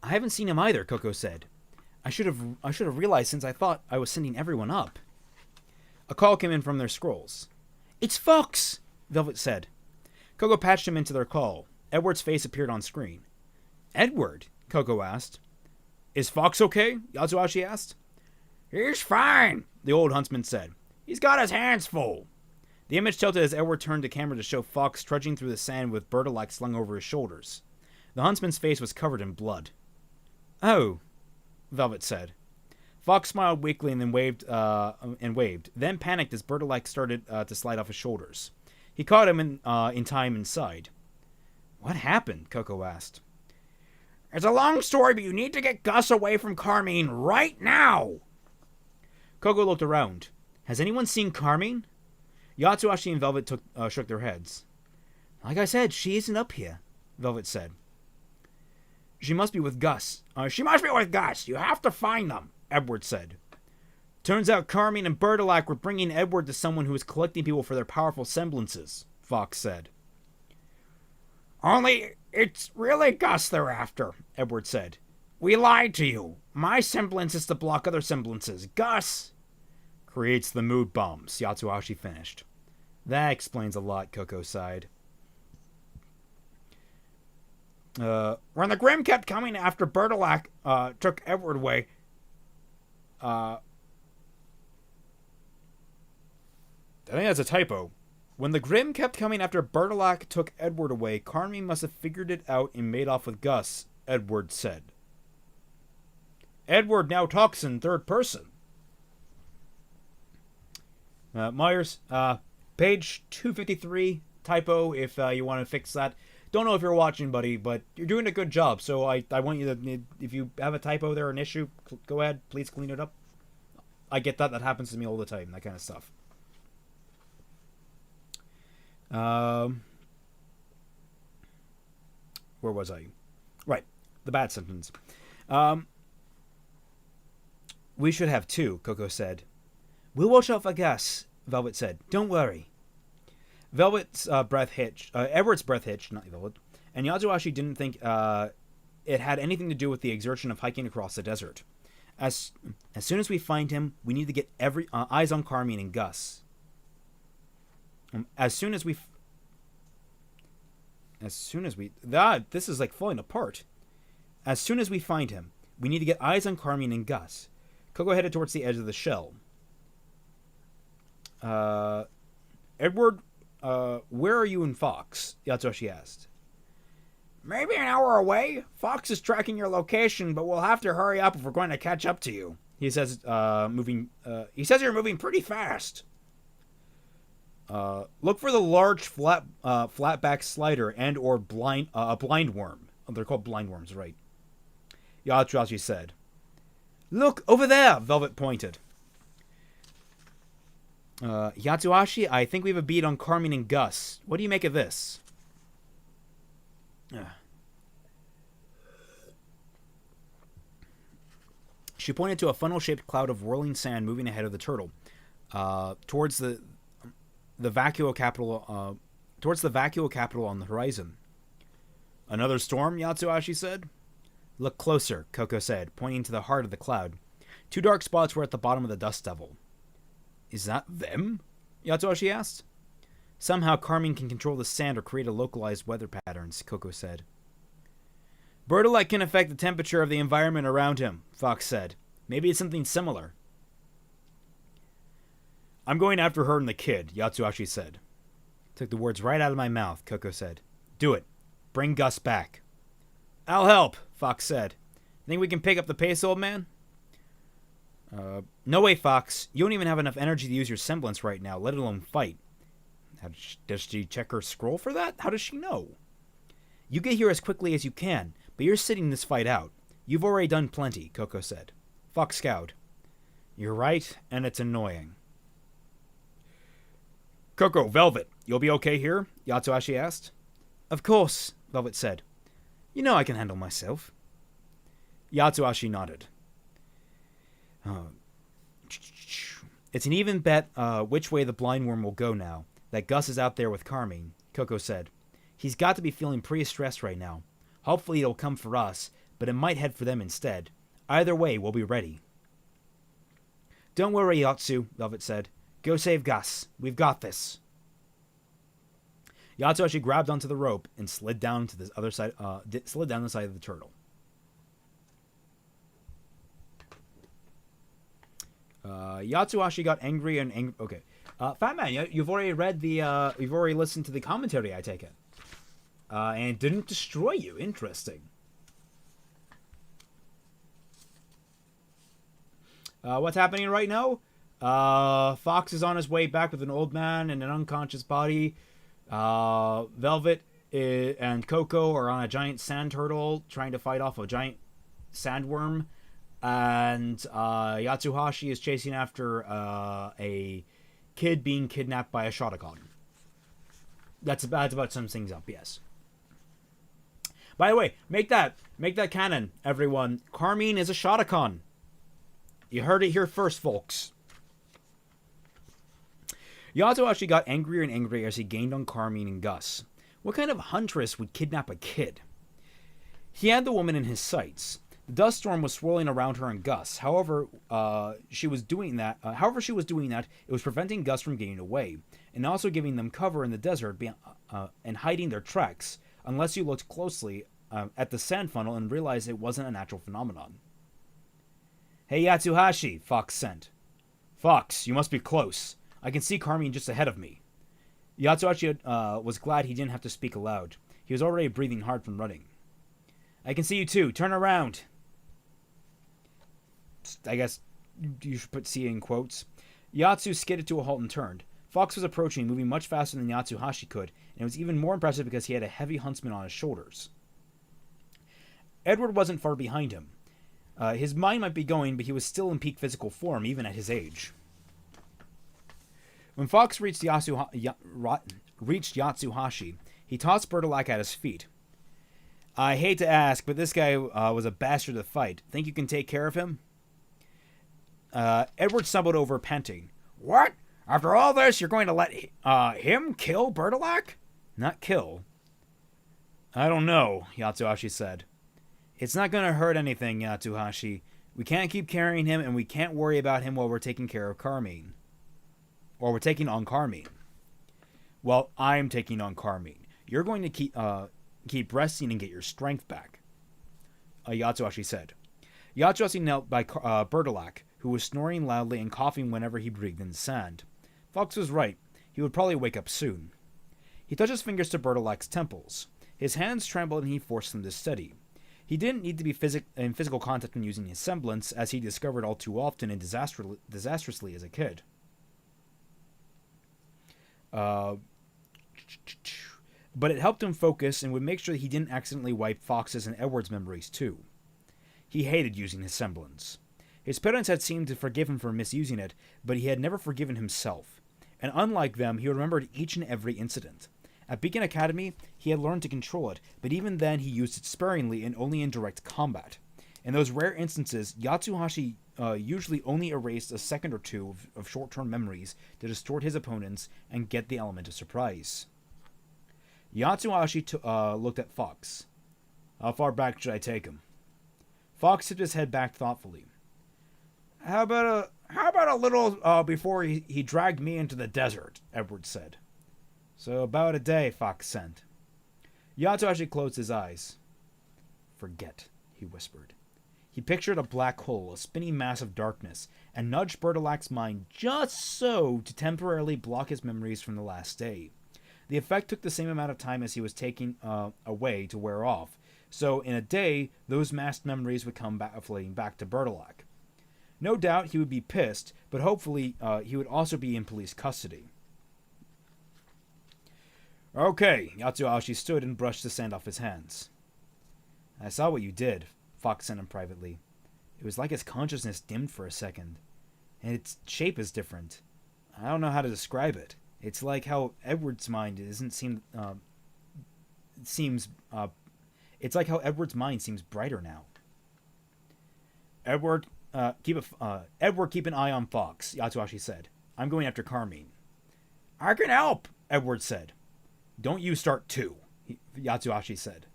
I haven't seen him either, Coco said. I should have realized since I thought I was sending everyone up. A call came in from their scrolls. It's Fox, Velvet said. Coco patched him into their call. Edward's face appeared on screen. Edward? Coco asked. Is Fox okay? Yatsuhashi asked. He's fine, the old huntsman said. He's got his hands full. The image tilted as Edward turned the camera to show Fox trudging through the sand with Bertilac slung over his shoulders. The huntsman's face was covered in blood. Oh, Velvet said. Fox smiled weakly and then waved. Then panicked as Bertilac started to slide off his shoulders. He caught him in time inside. What happened? Coco asked. It's a long story, but you need to get Gus away from Carmine right now. Coco looked around. Has anyone seen Carmine? Yatsuhashi and Velvet shook their heads. Like I said, she isn't up here, Velvet said. She must be with Gus. She must be with Gus. You have to find them, Edward said. Turns out Carmine and Bertilac were bringing Edward to someone who was collecting people for their powerful semblances, Fox said. Only it's really Gus they're after, Edward said. We lied to you. My semblance is to block other semblances. Gus creates the mood bombs, Yatsuhashi finished. That explains a lot, Coco sighed. When the Grimm kept coming after Bertilac took Edward away, I think that's a typo. When the Grimm kept coming after Bertilac took Edward away, Carmine must have figured it out and made off with Gus, Edward said. Edward now talks in third person. Myers, page 253, typo, if you want to fix that. Don't know if you're watching, buddy, but you're doing a good job, so I want you to, if you have a typo there, an issue, go ahead, please clean it up. I get that happens to me all the time, that kind of stuff. Where was I? Right, the bad sentence. We should have two, Coco said. We'll watch out for Gus, Velvet said. Don't worry. Edward's breath hitched, not Velvet, and Yatsuhashi didn't think it had anything to do with the exertion of hiking across the desert. As soon as we find him, we need to get eyes on Carmine and Gus. This is like falling apart. As soon as we find him, we need to get eyes on Carmine and Gus. Coco headed towards the edge of the shell. Edward, where are you and Fox? Yatsuhashi asked. Maybe an hour away. Fox is tracking your location, but we'll have to hurry up if we're going to catch up to you. He says, he says you're moving pretty fast. Look for the large flatback slider and or blind worm. Oh, they're called blind worms, right? Yatsuhashi said. Look, over there, Velvet pointed. Yatsuhashi, I think we have a beat on Carmine and Gus. What do you make of this? She pointed to a funnel-shaped cloud of whirling sand moving ahead of the turtle, towards the vacuo capital on the horizon. Another storm, Yatsuhashi said. Look closer, Coco said, pointing to the heart of the cloud. Two dark spots were at the bottom of the dust devil. Is that them? Yatsuhashi asked. Somehow Carmine can control the sand or create a localized weather patterns, Coco said. Bertilac can affect the temperature of the environment around him, Fox said. Maybe it's something similar. I'm going after her and the kid, Yatsuhashi said. Took the words right out of my mouth, Coco said. Do it. Bring Gus back. I'll help, Fox said. Think we can pick up the pace, old man? No way, Fox. You don't even have enough energy to use your semblance right now, let alone fight. Does she check her scroll for that? How does she know? You get here as quickly as you can, but you're sitting this fight out. You've already done plenty, Coco said. Fox scowled. You're right, and it's annoying. Coco, Velvet, you'll be okay here? Yatsuhashi asked. Of course, Velvet said. You know I can handle myself. Yatsuhashi nodded. It's an even bet which way the blind worm will go now that Gus is out there with Carmine, Coco said. He's got to be feeling pretty stressed right now. Hopefully it'll come for us, but it might head for them instead. Either way, we'll be ready. Don't worry, Yatsu, Velvet said. Go save Gus. We've got this. Yatsuhashi grabbed onto the rope and slid down to the other side. Slid down the side of the turtle. Yatsuhashi got angry and angry. Okay, Fat Man, you've already read the. You've already listened to the commentary. I take it, and it didn't destroy you. Interesting. What's happening right now? Fox is on his way back with an old man and an unconscious body. Velvet and Coco are on a giant sand turtle trying to fight off a giant sandworm. And Yatsuhashi is chasing after a kid being kidnapped by a Shotokan. That's about sums things up, yes. By the way, make that canon, everyone. Carmine is a Shotokan. You heard it here first, folks. Yatsuhashi got angrier and angrier as he gained on Carmine and Gus. What kind of huntress would kidnap a kid? He had the woman in his sights. The dust storm was swirling around her and Gus. However, she was doing that. It was preventing Gus from getting away, and also giving them cover in the desert and hiding their tracks, unless you looked closely at the sand funnel and realized it wasn't a natural phenomenon. Hey, Yatsuhashi, Fox sent. Fox, you must be close. I can see Carmine just ahead of me. Yatsuhashi was glad he didn't have to speak aloud. He was already breathing hard from running. I can see you too. Turn around. I guess you should put "see" in quotes. Yatsu skidded to a halt and turned. Fox was approaching, moving much faster than Yatsuhashi could, and it was even more impressive because he had a heavy huntsman on his shoulders. Edward wasn't far behind him. His mind might be going, but he was still in peak physical form, even at his age. When Fox reached Yatsuhashi, he tossed Bertolac at his feet. I hate to ask, but this guy was a bastard to fight. Think you can take care of him? Edward stumbled over, panting. What? After all this, you're going to let him kill Bertolac? Not kill. I don't know, Yatsuhashi said. It's not going to hurt anything, Yatsuhashi. We can't keep carrying him, and we can't worry about him while we're taking care of Carmine. Or we're taking on Carmine. Well, I'm taking on Carmine. You're going to keep resting and get your strength back, Yatsuhashi said. Yatsuhashi knelt by Bertolac, who was snoring loudly and coughing whenever he breathed in the sand. Fox was right. He would probably wake up soon. He touched his fingers to Bertolac's temples. His hands trembled and he forced them to steady. He didn't need to be in physical contact when using his semblance, as he discovered all too often and disastrously as a kid. But it helped him focus and would make sure that he didn't accidentally wipe Fox's and Edward's memories too. He hated using his semblance. His parents had seemed to forgive him for misusing it, but he had never forgiven himself. And unlike them, he remembered each and every incident. At Beacon Academy, he had learned to control it, but even then he used it sparingly and only in direct combat. In those rare instances, Yatsuhashi usually only erased a second or two of short-term memories to distort his opponents and get the element of surprise. Yatsuhashi looked at Fox. How far back should I take him? Fox tipped his head back thoughtfully. How about a little before he dragged me into the desert, Edward said. So about a day, Fox sent. Yatsuhashi closed his eyes. Forget, he whispered. He pictured a black hole, a spinning mass of darkness, and nudged Bertolac's mind just so to temporarily block his memories from the last day. The effect took the same amount of time as he was taking away to wear off, so in a day, those masked memories would come floating back to Bertolac. No doubt he would be pissed, but hopefully he would also be in police custody. Okay, Yatsuhashi stood and brushed the sand off his hands. I saw what you did, Fox sent him privately. It was like his consciousness dimmed for a second, and its shape is different. I don't know how to describe it. It's like how Edward's mind it's like how Edward's mind seems brighter now. Edward, keep an eye on Fox, Yatsuhashi said. I'm going after Carmine. I can help, Edward said. Don't you start too, Yatsuhashi said.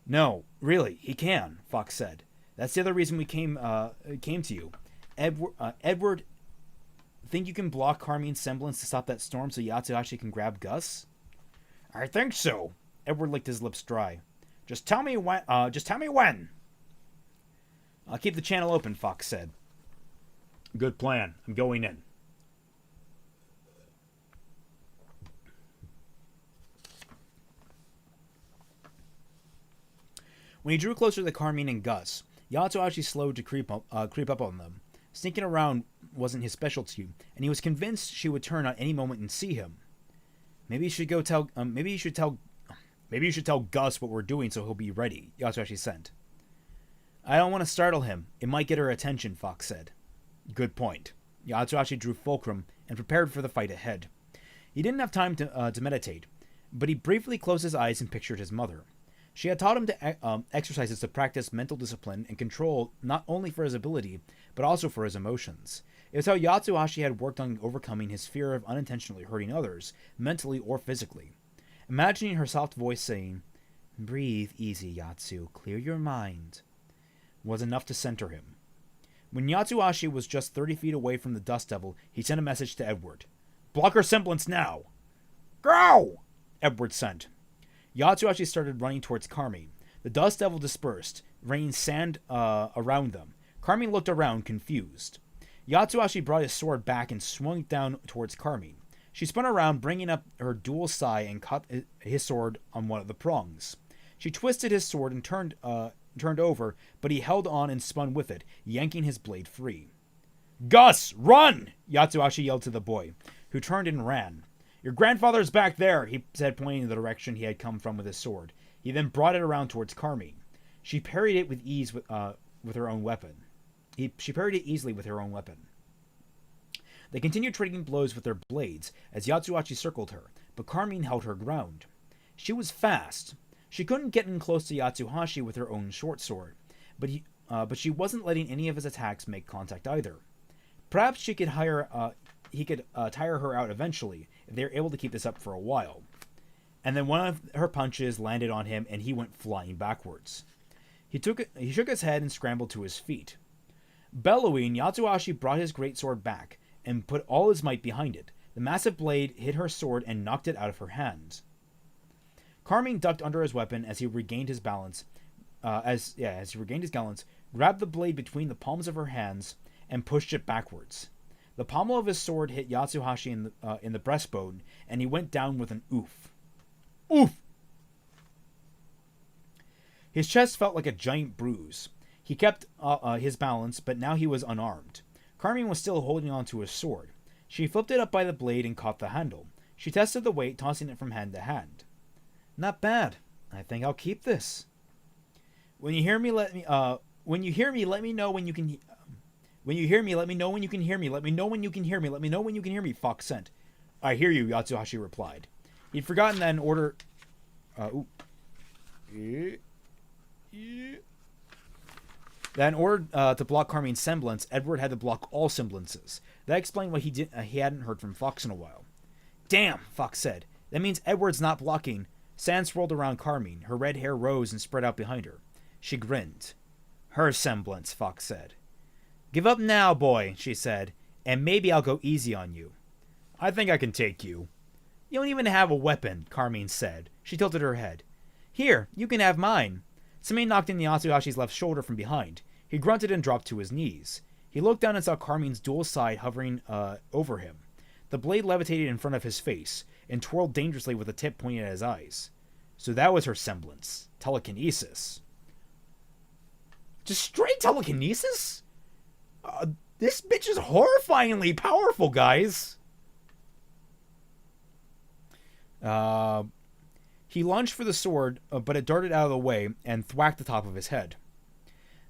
No, really, he can, Fox said. That's the other reason we came to you. Edward, think you can block Carmine's semblance to stop that storm so Yatsuhashi can grab Gus? I think so. Edward licked his lips dry. Just tell me when. I'll keep the channel open, Fox said. Good plan. I'm going in. When he drew closer to Carmine and Gus, Yatsuhashi slowed to creep up on them. Sneaking around wasn't his specialty, and he was convinced she would turn at any moment and see him. Maybe you should tell Gus what we're doing so he'll be ready, Yatsuhashi said. I don't want to startle him. It might get her attention, Fox said. Good point. Yatsuhashi drew fulcrum and prepared for the fight ahead. He didn't have time to meditate, but he briefly closed his eyes and pictured his mother. She had taught him to exercises to practice mental discipline and control not only for his ability, but also for his emotions. It was how Yatsuhashi had worked on overcoming his fear of unintentionally hurting others, mentally or physically. Imagining her soft voice saying, "Breathe easy, Yatsu, clear your mind," was enough to center him. When Yatsuhashi was just 30 feet away from the Dust Devil, he sent a message to Edward. Block her semblance now! Go! Edward sent. Yatsuhashi started running towards Carmine. The Dust Devil dispersed, raining sand around them. Carmine looked around, confused. Yatsuhashi brought his sword back and swung it down towards Carmine. She spun around, bringing up her dual sai and caught his sword on one of the prongs. She twisted his sword and turned over, but he held on and spun with it, yanking his blade free. Gus, run! Yatsuhashi yelled to the boy, who turned and ran. Your grandfather's back there, he said, pointing in the direction he had come from with his sword. He then brought it around towards Carmine. She parried it with ease with her own weapon. She parried it easily with her own weapon. They continued trading blows with their blades as Yatsuhashi circled her, but Carmine held her ground. She was fast. She couldn't get in close to Yatsuhashi with her own short sword, but she wasn't letting any of his attacks make contact either. Perhaps he could tire her out eventually if they were able to keep this up for a while. And then one of her punches landed on him, and he went flying backwards. He shook his head and scrambled to his feet. Bellowing, Yatsuhashi brought his greatsword back and put all his might behind it. The massive blade hit her sword and knocked it out of her hand. Carmine ducked under his weapon as he regained his balance. As he regained his balance, grabbed the blade between the palms of her hands and pushed it backwards. The pommel of his sword hit Yatsuhashi in the breastbone, and he went down with an oof. Oof! His chest felt like a giant bruise. He kept his balance, but now he was unarmed. Carmine was still holding on to his sword. She flipped it up by the blade and caught the handle. She tested the weight, tossing it from hand to hand. Not bad. I think I'll keep this. When you hear me, let me know when you can. When you hear me, let me know when you can hear me. Let me know when you can hear me. Let me know when you can hear me, Fox sent. I hear you, Yatsuhashi replied. He'd forgotten that in order... That in order to block Carmine's semblance, Edward had to block all semblances. That explained why he hadn't heard from Fox in a while. Damn, Fox said. That means Edward's not blocking. Sand swirled around Carmine. Her red hair rose and spread out behind her. She grinned. Her semblance, Fox said. Give up now, boy, she said, and maybe I'll go easy on you. I think I can take you. You don't even have a weapon, Carmine said. She tilted her head. Here, you can have mine. Somebody knocked in Yatsuhashi's left shoulder from behind. He grunted and dropped to his knees. He looked down and saw Carmine's dual side hovering over him. The blade levitated in front of his face and twirled dangerously with the tip pointing at his eyes. So that was her semblance. Telekinesis. Just straight telekinesis? This bitch is horrifyingly powerful, guys. He lunged for the sword, but it darted out of the way and thwacked the top of his head.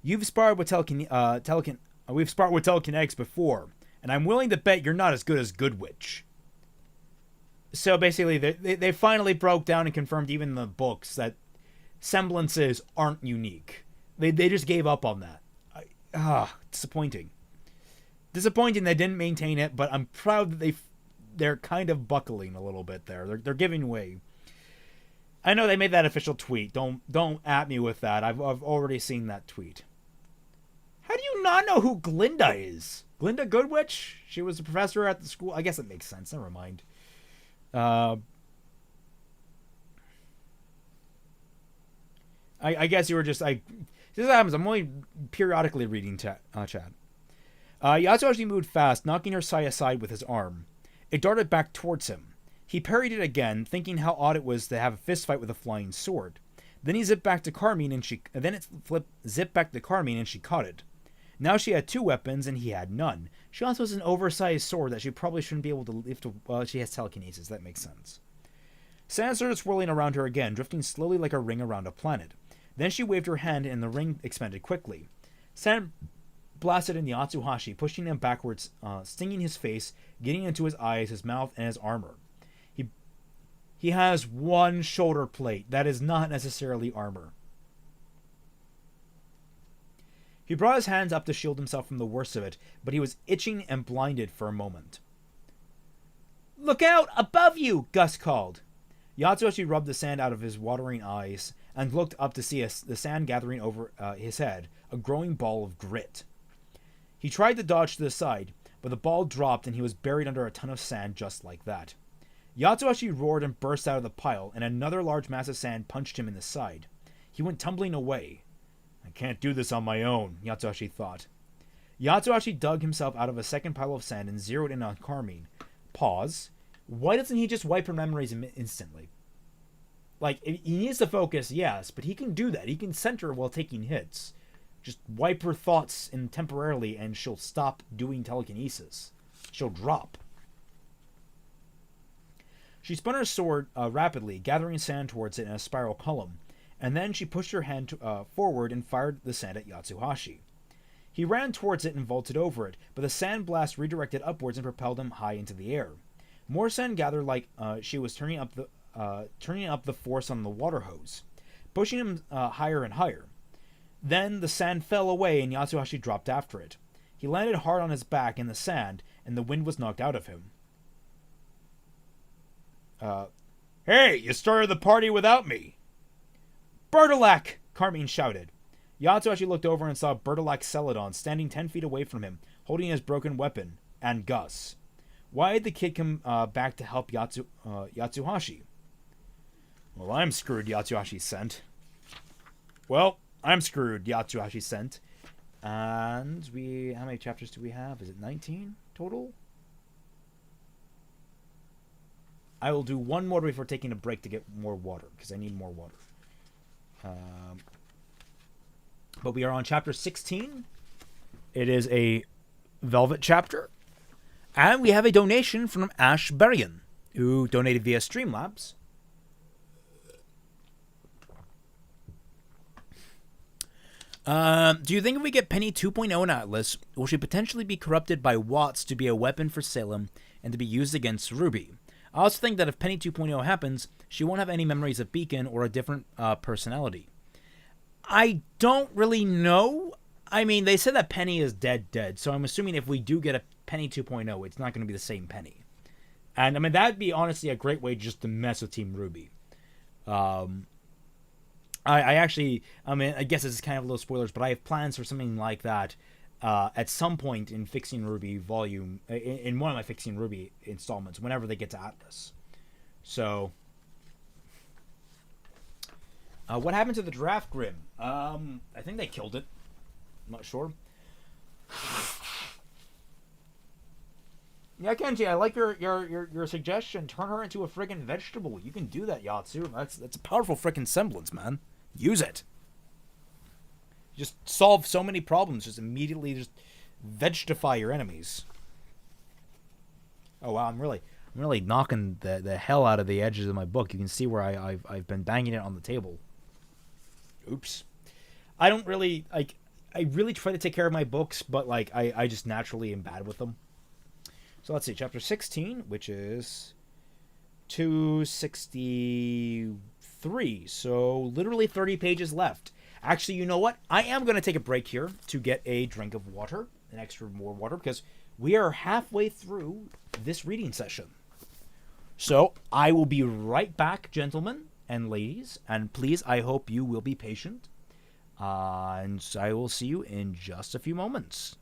We've sparred with telekinetics before, and I'm willing to bet you're not as good as Good Witch. So basically, they finally broke down and confirmed even in the books that semblances aren't unique. They just gave up on that. Disappointing. Disappointing they didn't maintain it, but I'm proud that they're kind of buckling a little bit there. They're giving way. I know they made that official tweet. Don't at me with that. I've already seen that tweet. How do you not know who Glinda is? Glinda Goodwitch? She was a professor at the school. I guess it makes sense. Never mind. I guess you were just like... This happens. I'm only periodically reading chat. Yatsuhashi moved fast, knocking her sai aside with his arm. It darted back towards him. He parried it again, thinking how odd it was to have a fist fight with a flying sword. Then he zipped back to Carmine, and she caught it. Now she had two weapons, and he had none. She also has an oversized sword that she probably shouldn't be able to lift. Well, she has telekinesis. That makes sense. Sand started swirling around her again, drifting slowly like a ring around a planet. Then she waved her hand, and the ring expanded quickly. Sand blasted in Yatsuhashi, pushing him backwards, stinging his face, getting into his eyes, his mouth, and his armor. He has one shoulder plate. That is not necessarily armor. He brought his hands up to shield himself from the worst of it, but he was itching and blinded for a moment. "Look out! Above you!" Gus called. Yatsuhashi rubbed the sand out of his watering eyes and looked up to see the sand gathering over his head, a growing ball of grit. He tried to dodge to the side, but the ball dropped and he was buried under a ton of sand just like that. Yatsuhashi roared and burst out of the pile, and another large mass of sand punched him in the side. He went tumbling away. I can't do this on my own, Yatsuhashi thought. Yatsuhashi dug himself out of a second pile of sand and zeroed in on Carmine. Pause. Why doesn't he just wipe her memories instantly? Like, he needs to focus, yes, but he can do that. He can center while taking hits. Just wipe her thoughts in temporarily and she'll stop doing telekinesis. She'll drop. She spun her sword rapidly, gathering sand towards it in a spiral column, and then she pushed her hand forward and fired the sand at Yatsuhashi. He ran towards it and vaulted over it, but the sand blast redirected upwards and propelled him high into the air. More sand gathered like she was turning up the force on the water hose, pushing him higher and higher. Then the sand fell away and Yatsuhashi dropped after it. He landed hard on his back in the sand, and the wind was knocked out of him. Hey, you started the party without me. Bertolac! Carmine shouted. Yatsuhashi looked over and saw Bertolac Celadon standing 10 feet away from him, holding his broken weapon, and Gus. Why had the kid come back to help Yatsuhashi? Well, I'm screwed, Yatsuhashi sent. And how many chapters do we have? Is it 19 total? I will do one more before taking a break to get more water, because I need more water. But we are on chapter 16. It is a Velvet chapter. And we have a donation from Ash Berrien, who donated via Streamlabs. Do you think if we get Penny 2.0 in Atlas, will she potentially be corrupted by Watts to be a weapon for Salem and to be used against RWBY? I also think that if Penny 2.0 happens, she won't have any memories of Beacon or a different personality. I don't really know. I mean, they said that Penny is dead, so I'm assuming if we do get a Penny 2.0, it's not going to be the same Penny. And, I mean, that'd be honestly a great way just to mess with Team RWBY. I guess this is kind of little spoilers, but I have plans for something like that at some point in Fixing RWBY volume, in one of my Fixing RWBY installments, whenever they get to Atlas. So, what happened to the draft Grim? I think they killed it. I'm not sure. Yeah, Kenji, I like your suggestion. Turn her into a friggin' vegetable. You can do that, Yatsu. That's a powerful frickin' semblance, man. Use it. Just solve so many problems. Just immediately just Vegetify your enemies. Oh wow, I'm really knocking the hell out of the edges of my book. You can see where I've been banging it on the table. Oops. I don't really like. I really try to take care of my books, but like I just naturally am bad with them. So let's see, chapter 16, which is 263. So literally 30 pages left. Actually, you know what? I am going to take a break here to get a drink of water, an extra more water, because we are halfway through this reading session. So I will be right back, gentlemen and ladies, and please, I hope you will be patient. And I will see you in just a few moments.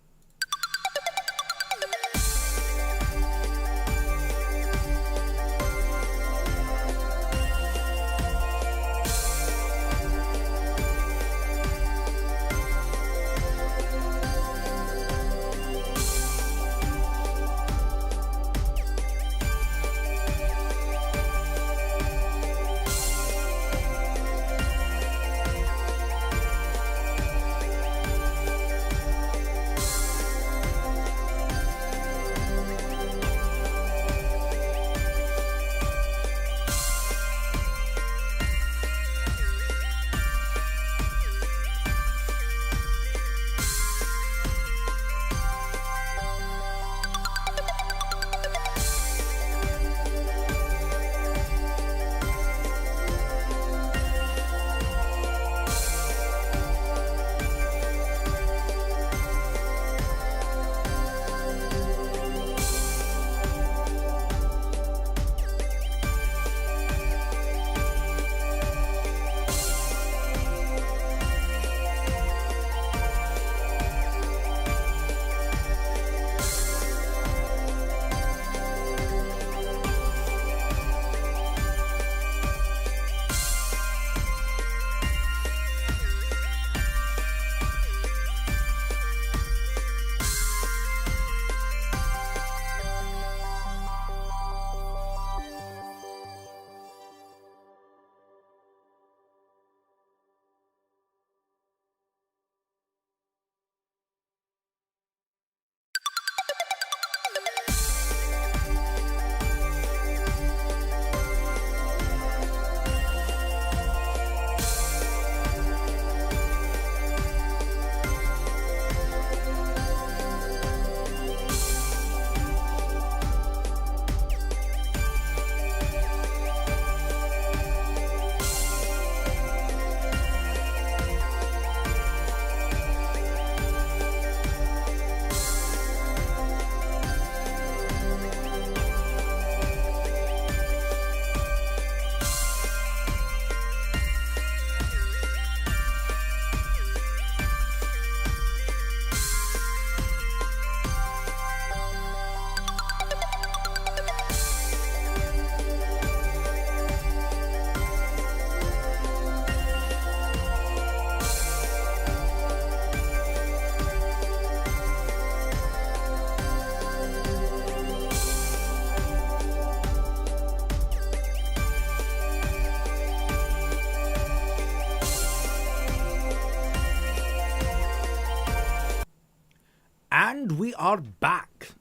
And we are back.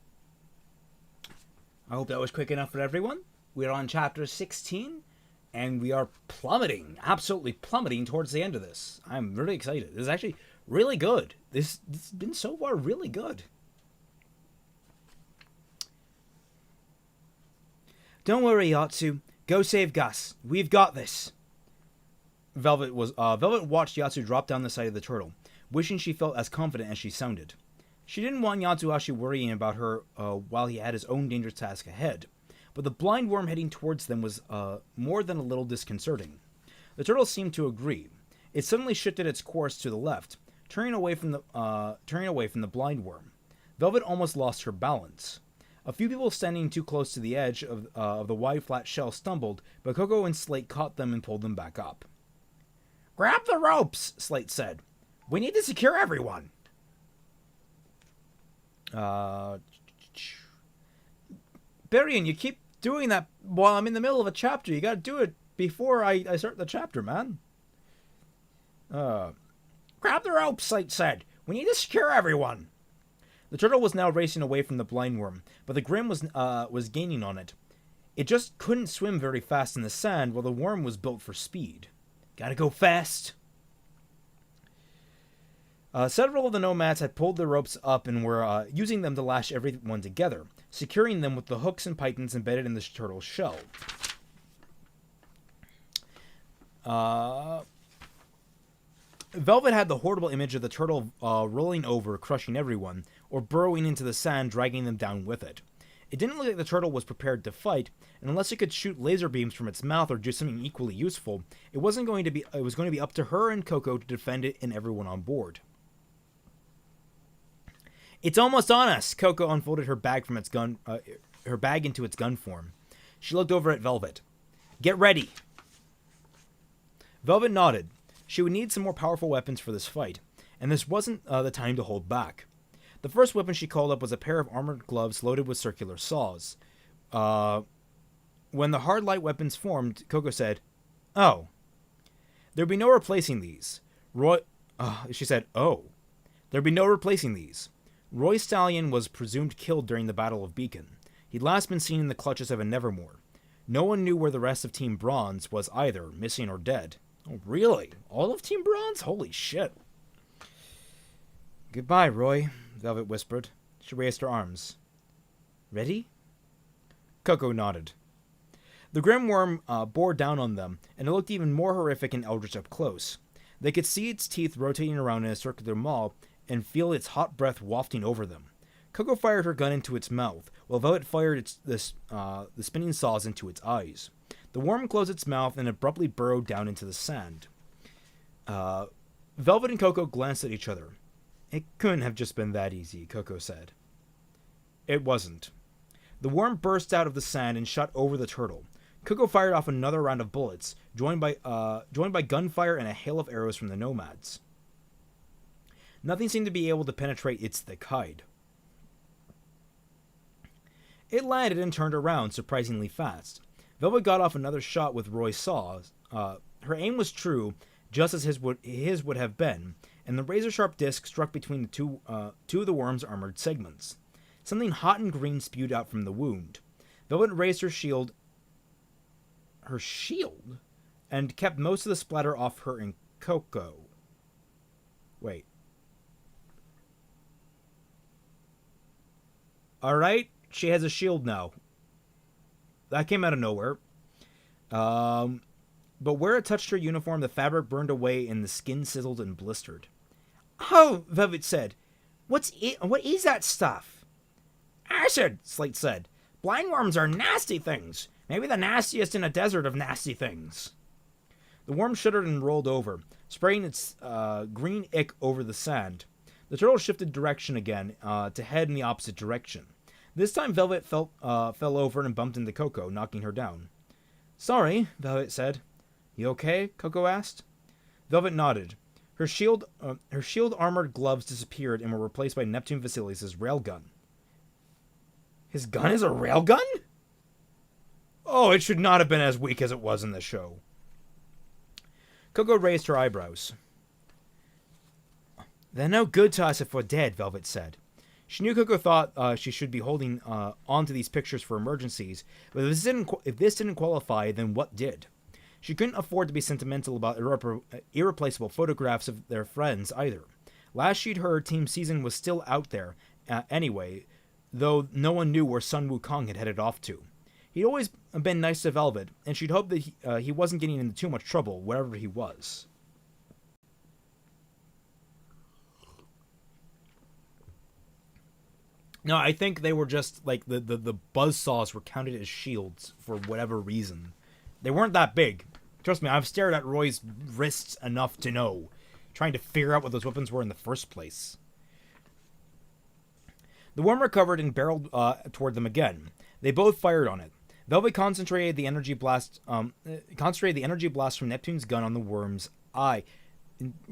I hope that was quick enough for everyone. We're on chapter 16, and we are plummeting, absolutely plummeting towards the end of this. I'm really excited. This is actually really good. This has been so far really good. Don't worry, Yatsu. Go save Gus. We've got this. Velvet watched Yatsu drop down the side of the turtle, wishing she felt as confident as she sounded. She didn't want Yatsuhashi worrying about her while he had his own dangerous task ahead, but the blind worm heading towards them was more than a little disconcerting. The turtle seemed to agree. It suddenly shifted its course to the left, turning away from the blind worm. Velvet almost lost her balance. A few people standing too close to the edge of the wide flat shell stumbled, but Coco and Slate caught them and pulled them back up. "Grab the ropes," Slate said. "We need to secure everyone." Barian, you keep doing that while I'm in the middle of a chapter. You gotta do it before I start the chapter, man. Grab the ropes, Slate said. "We need to secure everyone." The turtle was now racing away from the blind worm, but the Grim was gaining on it. It just couldn't swim very fast in the sand, while the worm was built for speed. Gotta go fast! Several of the nomads had pulled the ropes up and were using them to lash everyone together, securing them with the hooks and pythons embedded in the turtle's shell. Velvet had the horrible image of the turtle rolling over, crushing everyone, or burrowing into the sand, dragging them down with it. It didn't look like the turtle was prepared to fight, and unless it could shoot laser beams from its mouth or do something equally useful, it was going to be up to her and Coco to defend it and everyone on board. It's almost on us. Coco unfolded her bag from its gun, her bag into its gun form. She looked over at Velvet. Get ready. Velvet nodded. She would need some more powerful weapons for this fight, and this wasn't the time to hold back. The first weapon she called up was a pair of armored gloves loaded with circular saws. When the hard light weapons formed, Coco said, "Oh, there'd be no replacing these." She said, "Oh, there'd be no replacing these." Roy Stallion was presumed killed during the Battle of Beacon. He'd last been seen in the clutches of a Nevermore. No one knew where the rest of Team Bronze was either, missing or dead. Oh, really? All of Team Bronze? Holy shit. Goodbye, Roy, Velvet whispered. She raised her arms. Ready? Coco nodded. The Grim Worm bore down on them, and it looked even more horrific and eldritch up close. They could see its teeth rotating around in a circular maw, and feel its hot breath wafting over them. Coco fired her gun into its mouth, while Velvet fired the spinning saws into its eyes. The worm closed its mouth and abruptly burrowed down into the sand. Velvet and Coco glanced at each other. It couldn't have just been that easy, Coco said. It wasn't. The worm burst out of the sand and shot over the turtle. Coco fired off another round of bullets, joined by gunfire and a hail of arrows from the nomads. Nothing seemed to be able to penetrate its thick hide. It landed and turned around surprisingly fast. Velvet got off another shot with Roy's saws. Her aim was true, just as his would have been, and the razor-sharp disc struck between the two of the worm's armored segments. Something hot and green spewed out from the wound. Velvet raised her shield, and kept most of the splatter off her and Coco. Wait. Alright, she has a shield now. That came out of nowhere. But where it touched her uniform, the fabric burned away and the skin sizzled and blistered. Oh, Velvet said. What is that stuff? Acid, Slate said. Blind worms are nasty things. Maybe the nastiest in a desert of nasty things. The worm shuddered and rolled over, spraying its green ick over the sand. The turtle shifted direction again to head in the opposite direction. This time Velvet fell over and bumped into Coco, knocking her down. Sorry, Velvet said. You okay? Coco asked. Velvet nodded. Her shield armored gloves disappeared and were replaced by Neptune Vasilis' railgun. His gun is a railgun? Oh, it should not have been as weak as it was in the show. Coco raised her eyebrows. They're no good to us if we're dead, Velvet said. She knew Coco thought she should be holding onto these pictures for emergencies, but if this didn't qualify, then what did? She couldn't afford to be sentimental about irreplaceable photographs of their friends either. Last she'd heard, Team Season was still out there anyway, though no one knew where Sun Wukong had headed off to. He'd always been nice to Velvet, and she'd hoped that he wasn't getting into too much trouble, wherever he was. No, I think they were just, like, the buzzsaws were counted as shields for whatever reason. They weren't that big. Trust me, I've stared at Roy's wrists enough to know, trying to figure out what those weapons were in the first place. The worm recovered and barreled toward them again. They both fired on it. Velvet concentrated the energy blast from Neptune's gun on the worm's eye.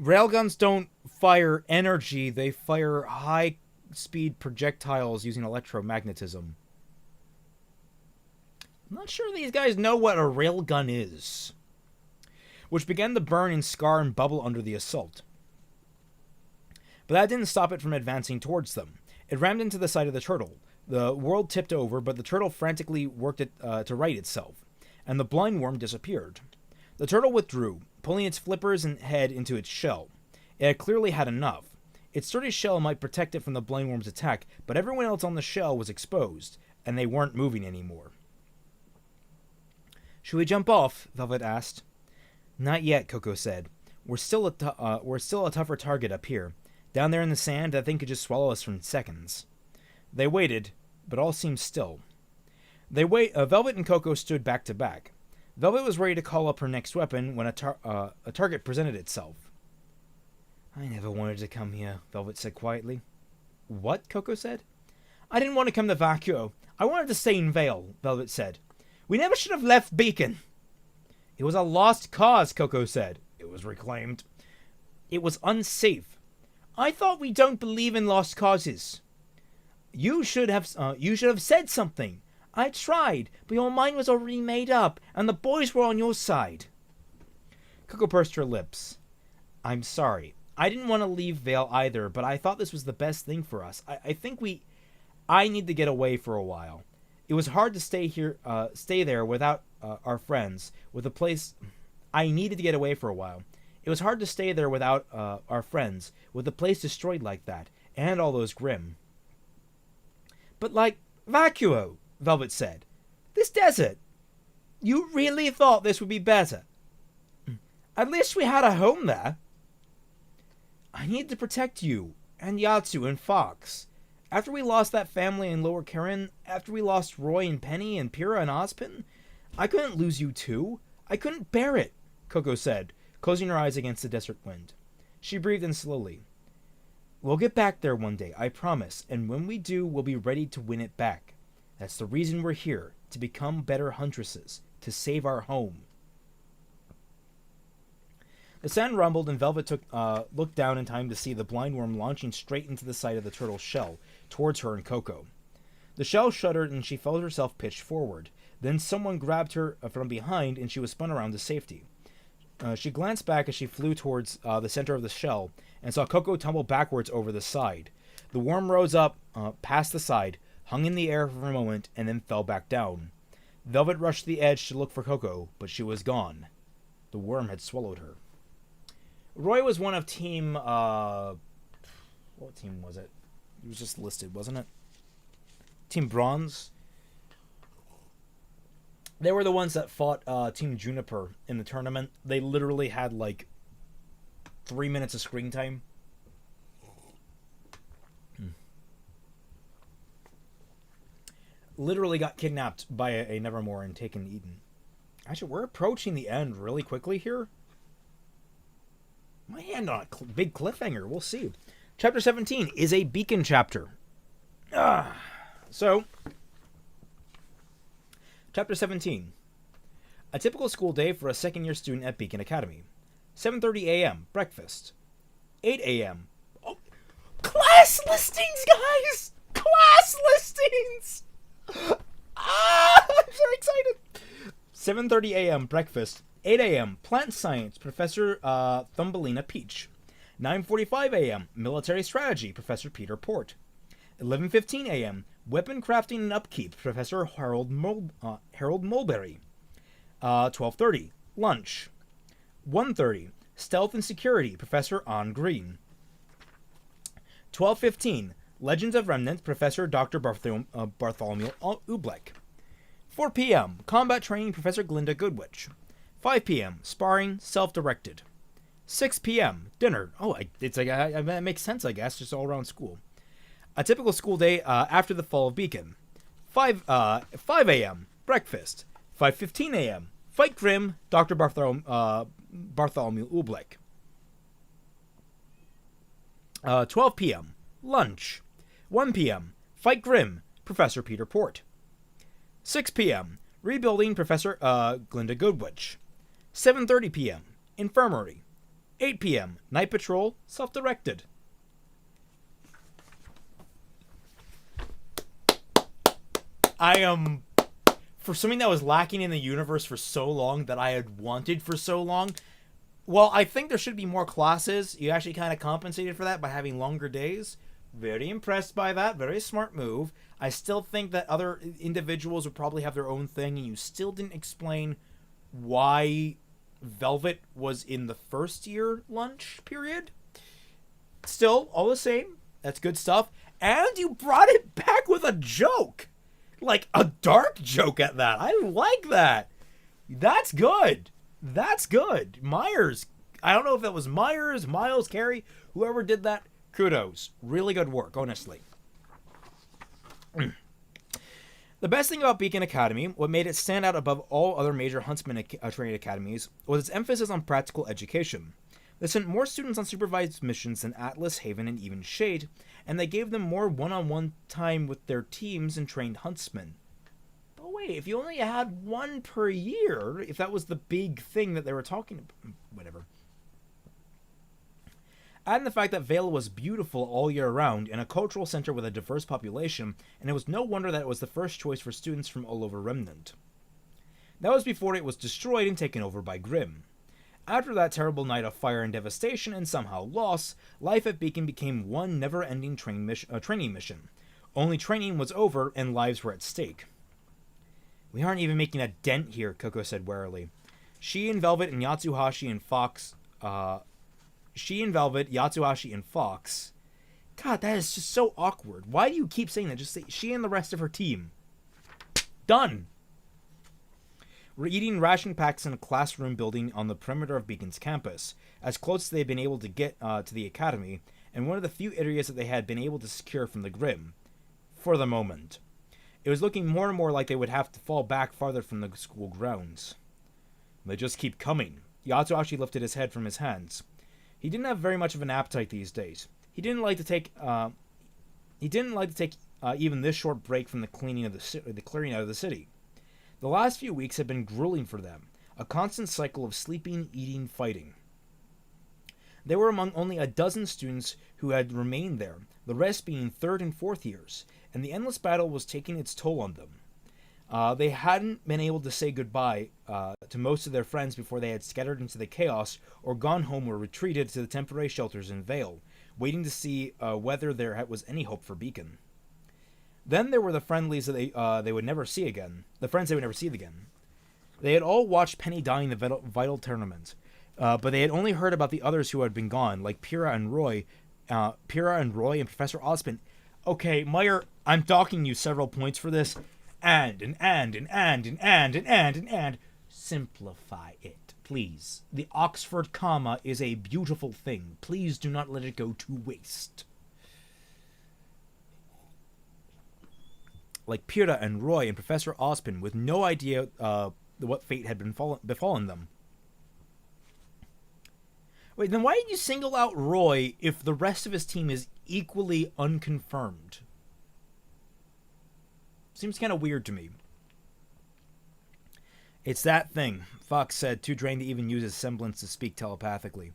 Railguns don't fire energy, they fire high-speed projectiles using electromagnetism. I'm not sure these guys know what a railgun is. Which began to burn and scar and bubble under the assault. But that didn't stop it from advancing towards them. It rammed into the side of the turtle. The world tipped over, but the turtle frantically worked it to right itself, and the blind worm disappeared. The turtle withdrew, pulling its flippers and head into its shell. It had clearly had enough. Its sturdy shell might protect it from the blind worm's attack, but everyone else on the shell was exposed, and they weren't moving anymore. "Should we jump off?" Velvet asked. "Not yet," Coco said. We're still a tougher target up here. Down there in the sand, that thing could just swallow us in seconds." They waited, but all seemed still. Velvet and Coco stood back to back. Velvet was ready to call up her next weapon when a target presented itself. "I never wanted to come here," Velvet said quietly. "What?" Coco said. "I didn't want to come to Vacuo. I wanted to stay in Vale," Velvet said. "We never should have left Beacon." "It was a lost cause," Coco said. It was reclaimed. "It was unsafe." "I thought we don't believe in lost causes." You should have said something. "I tried, but your mind was already made up, and the boys were on your side." Coco pursed her lips. "I'm sorry. I didn't want to leave Vale either, but I thought this was the best thing for us. I need to get away for a while. It was hard to stay there without our friends, with a place. I needed to get away for a while. It was hard to stay there without our friends, with the place destroyed like that, and all those Grimm." "But like Vacuo," Velvet said. "This desert. You really thought this would be better?" "At least we had a home there." "I needed to protect you, and Yatsu and Fox. After we lost that family in Lower Karen, after we lost Roy and Penny and Pyrrha and Ozpin, I couldn't lose you too. I couldn't bear it," Coco said, closing her eyes against the desert wind. She breathed in slowly. "We'll get back there one day, I promise, and when we do, we'll be ready to win it back. That's the reason we're here, to become better huntresses, to save our home." The sand rumbled, and Velvet looked down in time to see the blind worm launching straight into the side of the turtle's shell, towards her and Coco. The shell shuddered, and she felt herself pitched forward. Then someone grabbed her from behind, and she was spun around to safety. She glanced back as she flew towards the center of the shell, and saw Coco tumble backwards over the side. The worm rose up, past the side, hung in the air for a moment, and then fell back down. Velvet rushed to the edge to look for Coco, but she was gone. The worm had swallowed her. Roy was one of team... what team was it? It was just listed, wasn't it? Team Bronze. They were the ones that fought Team Juniper in the tournament. They literally had like 3 minutes of screen time. Literally got kidnapped by a Nevermore and taken Eden. Actually, we're approaching the end really quickly here. Might end on a big cliffhanger. We'll see. Chapter 17 is a Beacon chapter. So, Chapter 17. A typical school day for a second-year student at Beacon Academy. 7:30 a.m. Breakfast. 8 a.m. Oh, class listings, guys! Class listings! I'm so excited! 7:30 a.m. Breakfast. 8 a.m. Plant Science, Professor Thumbelina Peach. 9:45 a.m. Military Strategy, Professor Peter Port. 11:15 a.m. Weapon Crafting and Upkeep, Professor Harold Mulberry. 12:30 Lunch. 1:30 Stealth and Security, Professor An Green. 12:15 Legends of Remnant, Professor Dr. Bartholomew Ublek. 4 p.m. Combat Training, Professor Glinda Goodwitch. 5 p.m. Sparring, Self-Directed. 6 p.m. Dinner. Oh, that makes sense, I guess, just all around school. A typical school day after the fall of Beacon. 5 a.m. Breakfast. 5:15 a.m. Fight Grimm, Dr. Bartholomew Ublek. 12 p.m. Lunch. 1 p.m. Fight Grimm, Professor Peter Port. 6 p.m. Rebuilding, Professor Glinda Goodwitch. 7:30 p.m. Infirmary. 8 p.m. Night Patrol, Self-Directed. I am... For something that was lacking in the universe for so long, that I had wanted for so long, well, I think there should be more classes. You actually kind of compensated for that by having longer days. Very impressed by that. Very smart move. I still think that other individuals would probably have their own thing, and you still didn't explain why Velvet was in the first year lunch period. Still, all the same, that's good stuff. And you brought it back with a joke. Like, a dark joke at that. I like that. That's good. That's good. Myers, I don't know if that was Myers, Miles, Carey, whoever did that, kudos. Really good work, honestly. The best thing about Beacon Academy, what made it stand out above all other major huntsman training academies, was its emphasis on practical education. They sent more students on supervised missions than Atlas, Haven, and even Shade, and they gave them more one-on-one time with their teams and trained huntsmen. But wait, if you only had one per year, if that was the big thing that they were talking about, whatever. Add in the fact that Vale was beautiful all year round and a cultural center with a diverse population, and it was no wonder that it was the first choice for students from all over Remnant. That was before it was destroyed and taken over by Grimm. After that terrible night of fire and devastation and somehow loss, life at Beacon became one never-ending training mission. Only training was over and lives were at stake. We aren't even making a dent here, Coco said warily. She and Velvet and Yatsuhashi and Fox... Yatsuhashi, and Fox. God, that is just so awkward. Why do you keep saying that? Just say she and the rest of her team. Done. We're eating ration packs in a classroom building on the perimeter of Beacon's campus, as close as they've been able to get to the academy, and one of the few areas that they had been able to secure from the Grimm. For the moment. It was looking more and more like they would have to fall back farther from the school grounds. They just keep coming. Yatsuhashi lifted his head from his hands. He didn't have very much of an appetite these days. He didn't like to take even this short break from the clearing out of the city. The last few weeks had been grueling for them, a constant cycle of sleeping, eating, fighting. They were among only a dozen students who had remained there, the rest being third and fourth years, and the endless battle was taking its toll on them. They hadn't been able to say goodbye to most of their friends before they had scattered into the chaos or gone home or retreated to the temporary shelters in Vale, waiting to see whether there was any hope for Beacon. Then there were the friendlies that they would never see again, the friends they would never see again. They had all watched Penny die in the vital tournament, but they had only heard about the others who had been gone, like Pyrrha and Roy and Professor Osmond. Okay, Meyer, I'm docking you several points for this. And. Simplify it, please. The Oxford comma is a beautiful thing. Please do not let it go to waste. Like Pyrrha and Roy and Professor Osmond, with no idea what fate had befallen them. Wait, then why did you single out Roy if the rest of his team is equally unconfirmed? Seems kind of weird to me. It's that thing, Fox said, too drained to even use his semblance to speak telepathically.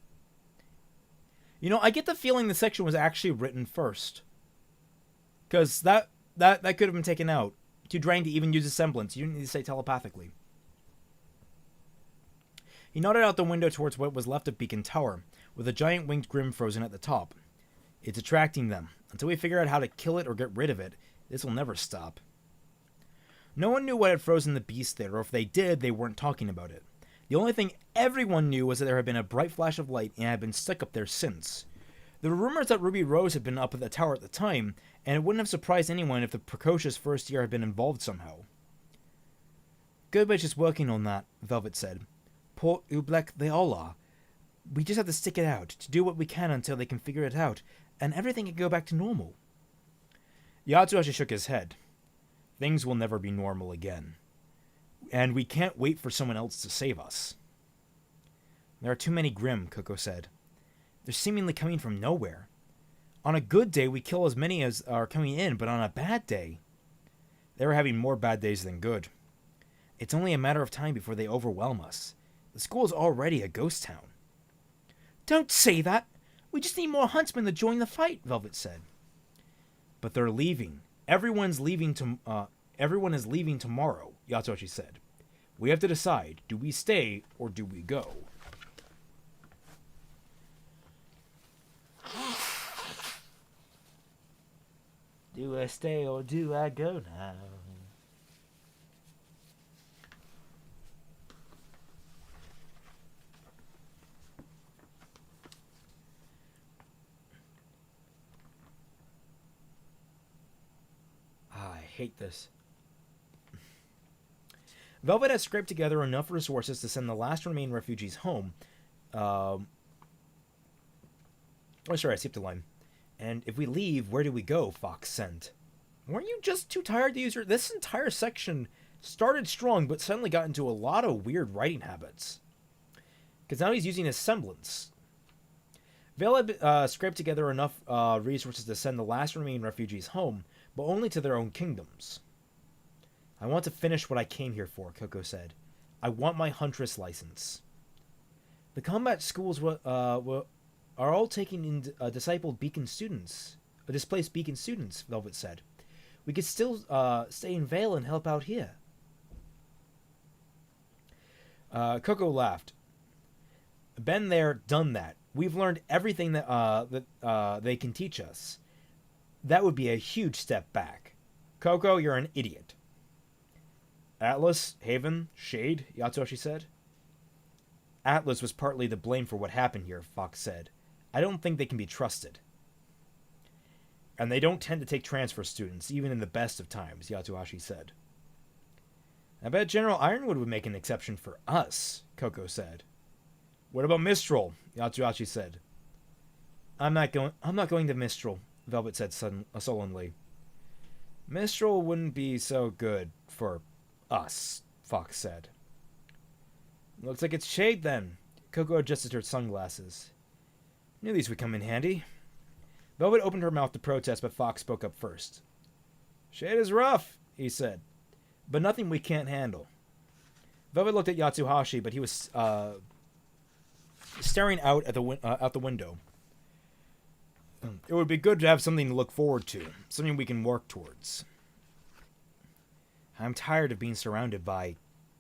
You know, I get the feeling the section was actually written first. Because that could have been taken out. Too drained to even use his semblance. You didn't need to say telepathically. He nodded out the window towards what was left of Beacon Tower, with a giant winged Grimm frozen at the top. It's attracting them. Until we figure out how to kill it or get rid of it, this will never stop. No one knew what had frozen the beast there, or if they did, they weren't talking about it. The only thing everyone knew was that there had been a bright flash of light and had been stuck up there since. There were rumors that Ruby Rose had been up at the tower at the time, and it wouldn't have surprised anyone if the precocious first year had been involved somehow. Good Witch is working on that, Velvet said. Poor Ublek, they all are. We just have to stick it out, to do what we can until they can figure it out, and everything can go back to normal. Yatsuhashi shook his head. Things will never be normal again. And we can't wait for someone else to save us. There are too many Grimm, Coco said. They're seemingly coming from nowhere. On a good day, we kill as many as are coming in, but on a bad day... They were having more bad days than good. It's only a matter of time before they overwhelm us. The school is already a ghost town. Don't say that! We just need more huntsmen to join the fight, Velvet said. But they're leaving. Everyone is leaving tomorrow, Yatsuhashi said. We have to decide, do we stay or do we go? Do I stay or do I go now? I hate this. Velvet has scraped together enough resources to send the last remaining refugees home. I skipped a line. And if we leave, where do we go? Fox sent. Weren't you just too tired to use your... This entire section started strong, but suddenly got into a lot of weird writing habits. Because now he's using his semblance. Velvet scraped together enough resources to send the last remaining refugees home, but only to their own kingdoms. I want to finish what I came here for, Coco said. I want my huntress license. The combat schools are all taking in discipled Beacon students. Displaced Beacon students, Velvet said. We could still stay in Vale and help out here. Coco laughed. Been there, done that. We've learned everything that they can teach us. That would be a huge step back. Coco, you're an idiot. Atlas, Haven, Shade, Yatsuhashi said. Atlas was partly to blame for what happened here, Fox said. I don't think they can be trusted. And they don't tend to take transfer students, even in the best of times, Yatsuhashi said. I bet General Ironwood would make an exception for us, Coco said. What about Mistral? Yatsuhashi said. I'm not going to Mistral, Velvet said sullenly. Mistral wouldn't be so good for us, Fox said. Looks like it's Shade then. Coco adjusted her sunglasses. Knew these would come in handy. Velvet opened her mouth to protest, but Fox spoke up first. Shade is rough, he said, but nothing we can't handle. Velvet looked at Yatsuhashi, but he was staring out at the window. It would be good to have something to look forward to, something we can work towards. I'm tired of being surrounded by...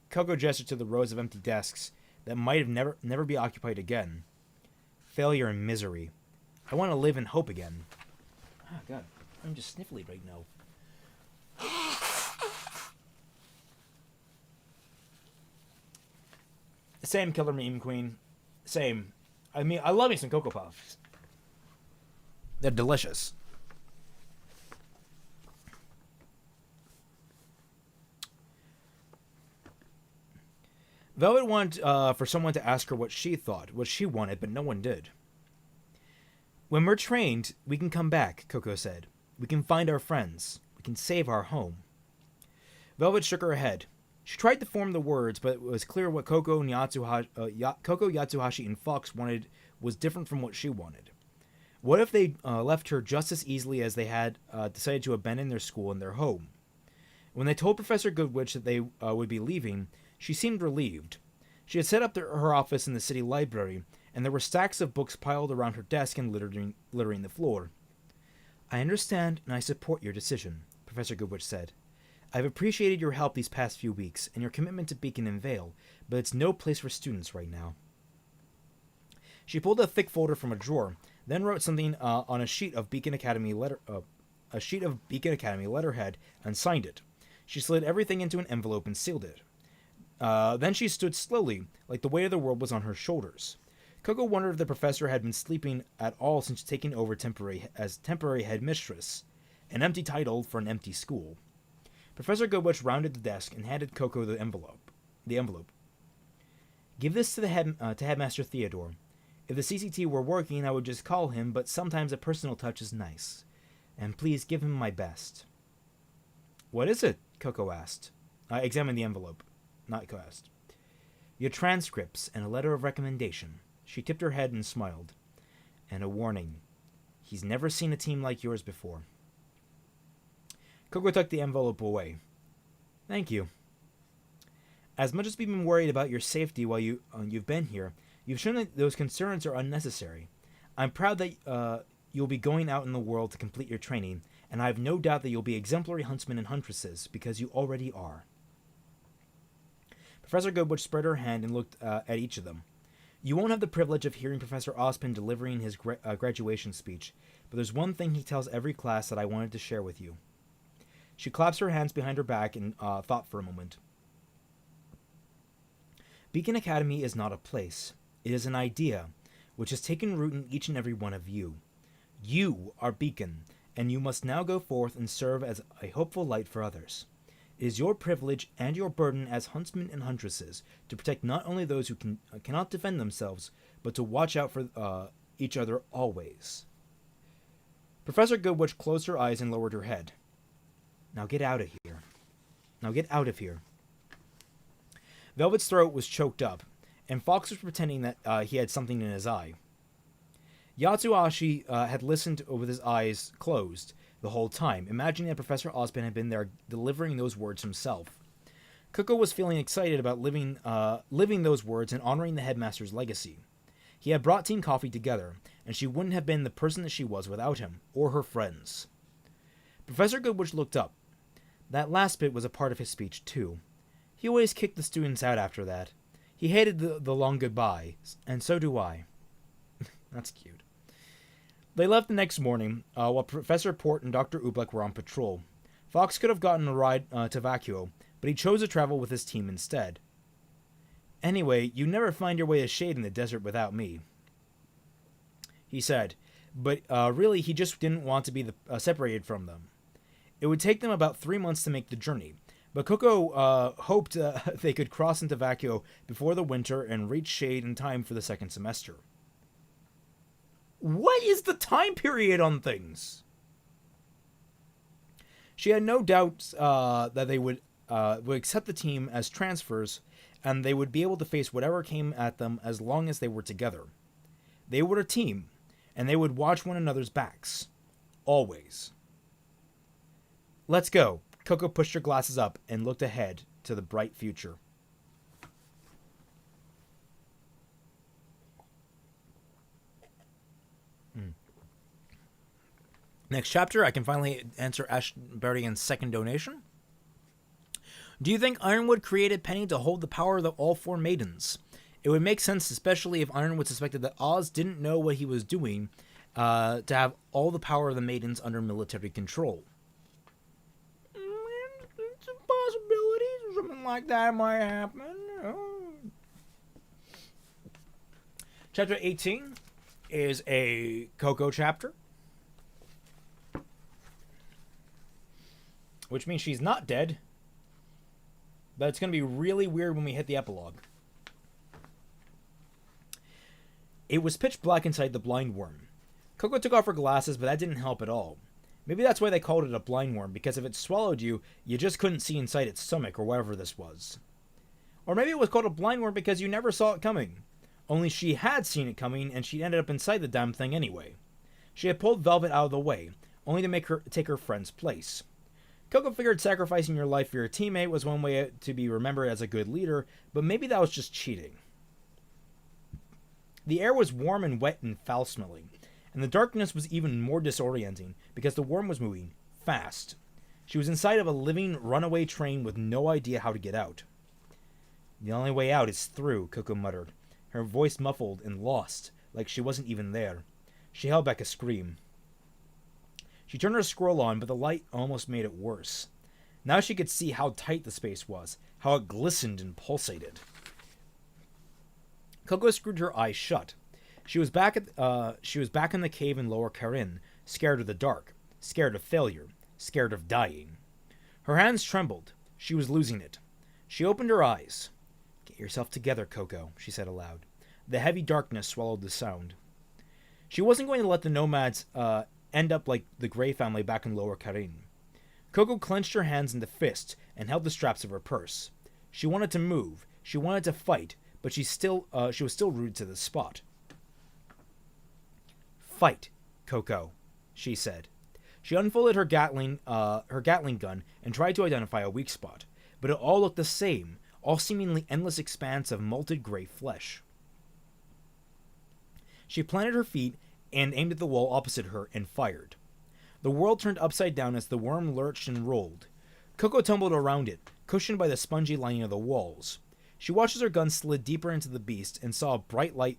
Coco gestured to the rows of empty desks that might have never be occupied again. Failure and misery. I want to live in hope again. Oh, God. I'm just sniffly right now. Same, Killer Meme Queen. Same. I mean, I love me some Cocoa Puffs. They're delicious. Velvet wanted for someone to ask her what she thought, what she wanted, but no one did. When we're trained, we can come back, Coco said. We can find our friends. We can save our home. Velvet shook her head. She tried to form the words, but it was clear what Coco, Yatsuhashi, and Fox wanted was different from what she wanted. What if they left her just as easily as they had decided to abandon their school and their home? When they told Professor Goodwitch that they would be leaving, she seemed relieved. She had set up her office in the city library, and there were stacks of books piled around her desk and littering the floor. I understand and I support your decision, Professor Goodwitch said. I've appreciated your help these past few weeks and your commitment to Beacon and Vale, but it's no place for students right now. She pulled a thick folder from a drawer, then wrote something on a sheet of Beacon Academy letterhead and signed it. She slid everything into an envelope and sealed it. Then she stood slowly, like the weight of the world was on her shoulders. Coco wondered if the professor had been sleeping at all since taking over as temporary headmistress, an empty title for an empty school. Professor Goodwitch rounded the desk and handed Coco the envelope. Give this to Headmaster Theodore. If the CCT were working, I would just call him, but sometimes a personal touch is nice. And please give him my best. What is it? Coco asked. I examined the envelope. Not Coco asked. Your transcripts and a letter of recommendation. She tipped her head and smiled. And a warning. He's never seen a team like yours before. Coco tucked the envelope away. Thank you. As much as we've been worried about your safety while you've been here, you've shown that those concerns are unnecessary. I'm proud that you'll be going out in the world to complete your training, and I have no doubt that you'll be exemplary huntsmen and huntresses, because you already are. Professor Goodwitch spread her hand and looked at each of them. You won't have the privilege of hearing Professor Ozpin delivering his graduation speech, but there's one thing he tells every class that I wanted to share with you. She claps her hands behind her back and thought for a moment. Beacon Academy is not a place. It is an idea, which has taken root in each and every one of you. You are Beacon, and you must now go forth and serve as a hopeful light for others. It is your privilege and your burden as huntsmen and huntresses to protect not only those who cannot defend themselves, but to watch out for each other always. Professor Goodwitch closed her eyes and lowered her head. Now get out of here. Now get out of here. Velvet's throat was choked up, and Fox was pretending that he had something in his eye. Yatsuhashi had listened with his eyes closed the whole time, imagining that Professor Ozpin had been there delivering those words himself. Coco was feeling excited about living those words and honoring the headmaster's legacy. He had brought Team Coffee together, and she wouldn't have been the person that she was without him, or her friends. Professor Goodwitch looked up. That last bit was a part of his speech, too. He always kicked the students out after that. He hated the long goodbye, and so do I. That's cute. They left the next morning, while Professor Port and Dr. Oobleck were on patrol. Fox could have gotten a ride to Vacuo, but he chose to travel with his team instead. Anyway, you never find your way a shade in the desert without me, he said, but really he just didn't want to be separated from them. It would take them about 3 months to make the journey, but Coco hoped they could cross into Vacuo before the winter and reach shade in time for the second semester. What is the time period on things? She had no doubts that they would accept the team as transfers, and they would be able to face whatever came at them as long as they were together. They were a team, and they would watch one another's backs. Always. Let's go. Coco pushed her glasses up and looked ahead to the bright future. Next chapter, I can finally answer Ashbarian's second donation. Do you think Ironwood created Penny to hold the power of all four maidens? It would make sense, especially if Ironwood suspected that Oz didn't know what he was doing, to have all the power of the maidens under military control. It's a possibility. Something like that might happen. Chapter 18 is a Coco chapter, which means she's not dead, but it's going to be really weird when we hit the epilogue. It was pitch black inside the blind worm. Coco took off her glasses, but that didn't help at all. Maybe that's why they called it a blind worm, because if it swallowed you, you just couldn't see inside its stomach or whatever this was. Or maybe it was called a blind worm because you never saw it coming. Only she had seen it coming, and she ended up inside the damn thing anyway. She had pulled Velvet out of the way, only to make her take her friend's place. Coco figured sacrificing your life for your teammate was one way to be remembered as a good leader, but maybe that was just cheating. The air was warm and wet and foul-smelling, and the darkness was even more disorienting because the worm was moving fast. She was inside of a living runaway train with no idea how to get out. The only way out is through, Coco muttered, her voice muffled and lost, like she wasn't even there. She held back a scream. She turned her scroll on, but the light almost made it worse. Now she could see how tight the space was, how it glistened and pulsated. Coco screwed her eyes shut. She was back in the cave in Lower Karin, scared of the dark, scared of failure, scared of dying. Her hands trembled. She was losing it. She opened her eyes. "Get yourself together, Coco," she said aloud. The heavy darkness swallowed the sound. She wasn't going to let the nomads end up like the Grey family back in Lower Karin. Coco clenched her hands into fists and held the straps of her purse. She wanted to move. She wanted to fight, but she was still rooted to the spot. "Fight, Coco," she said. She unfolded her Gatling gun and tried to identify a weak spot, but it all looked the same, all seemingly endless expanse of molted gray flesh. She planted her feet and aimed at the wall opposite her and fired. The world turned upside down as the worm lurched and rolled. Coco tumbled around it, cushioned by the spongy lining of the walls. She watched as her gun slid deeper into the beast and saw a bright light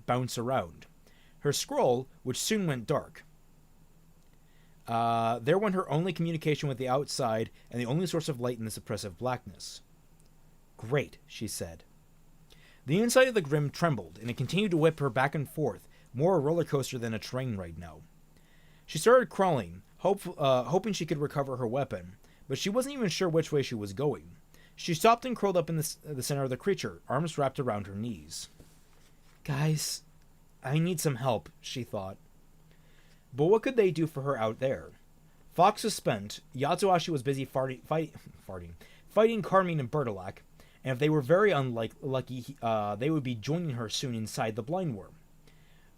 bounce around. Her scroll, which soon went dark. There went her only communication with the outside and the only source of light in this oppressive blackness. "Great," she said. The inside of the Grim trembled, and it continued to whip her back and forth, more a roller coaster than a train right now. She started crawling, hoping she could recover her weapon, but she wasn't even sure which way she was going. She stopped and curled up in the center of the creature, arms wrapped around her knees. "Guys, I need some help," she thought. But what could they do for her out there? Fox was spent, Yatsuhashi was busy fighting Carmine and Bertilac, and if they were very unlucky, they would be joining her soon inside the blind worm.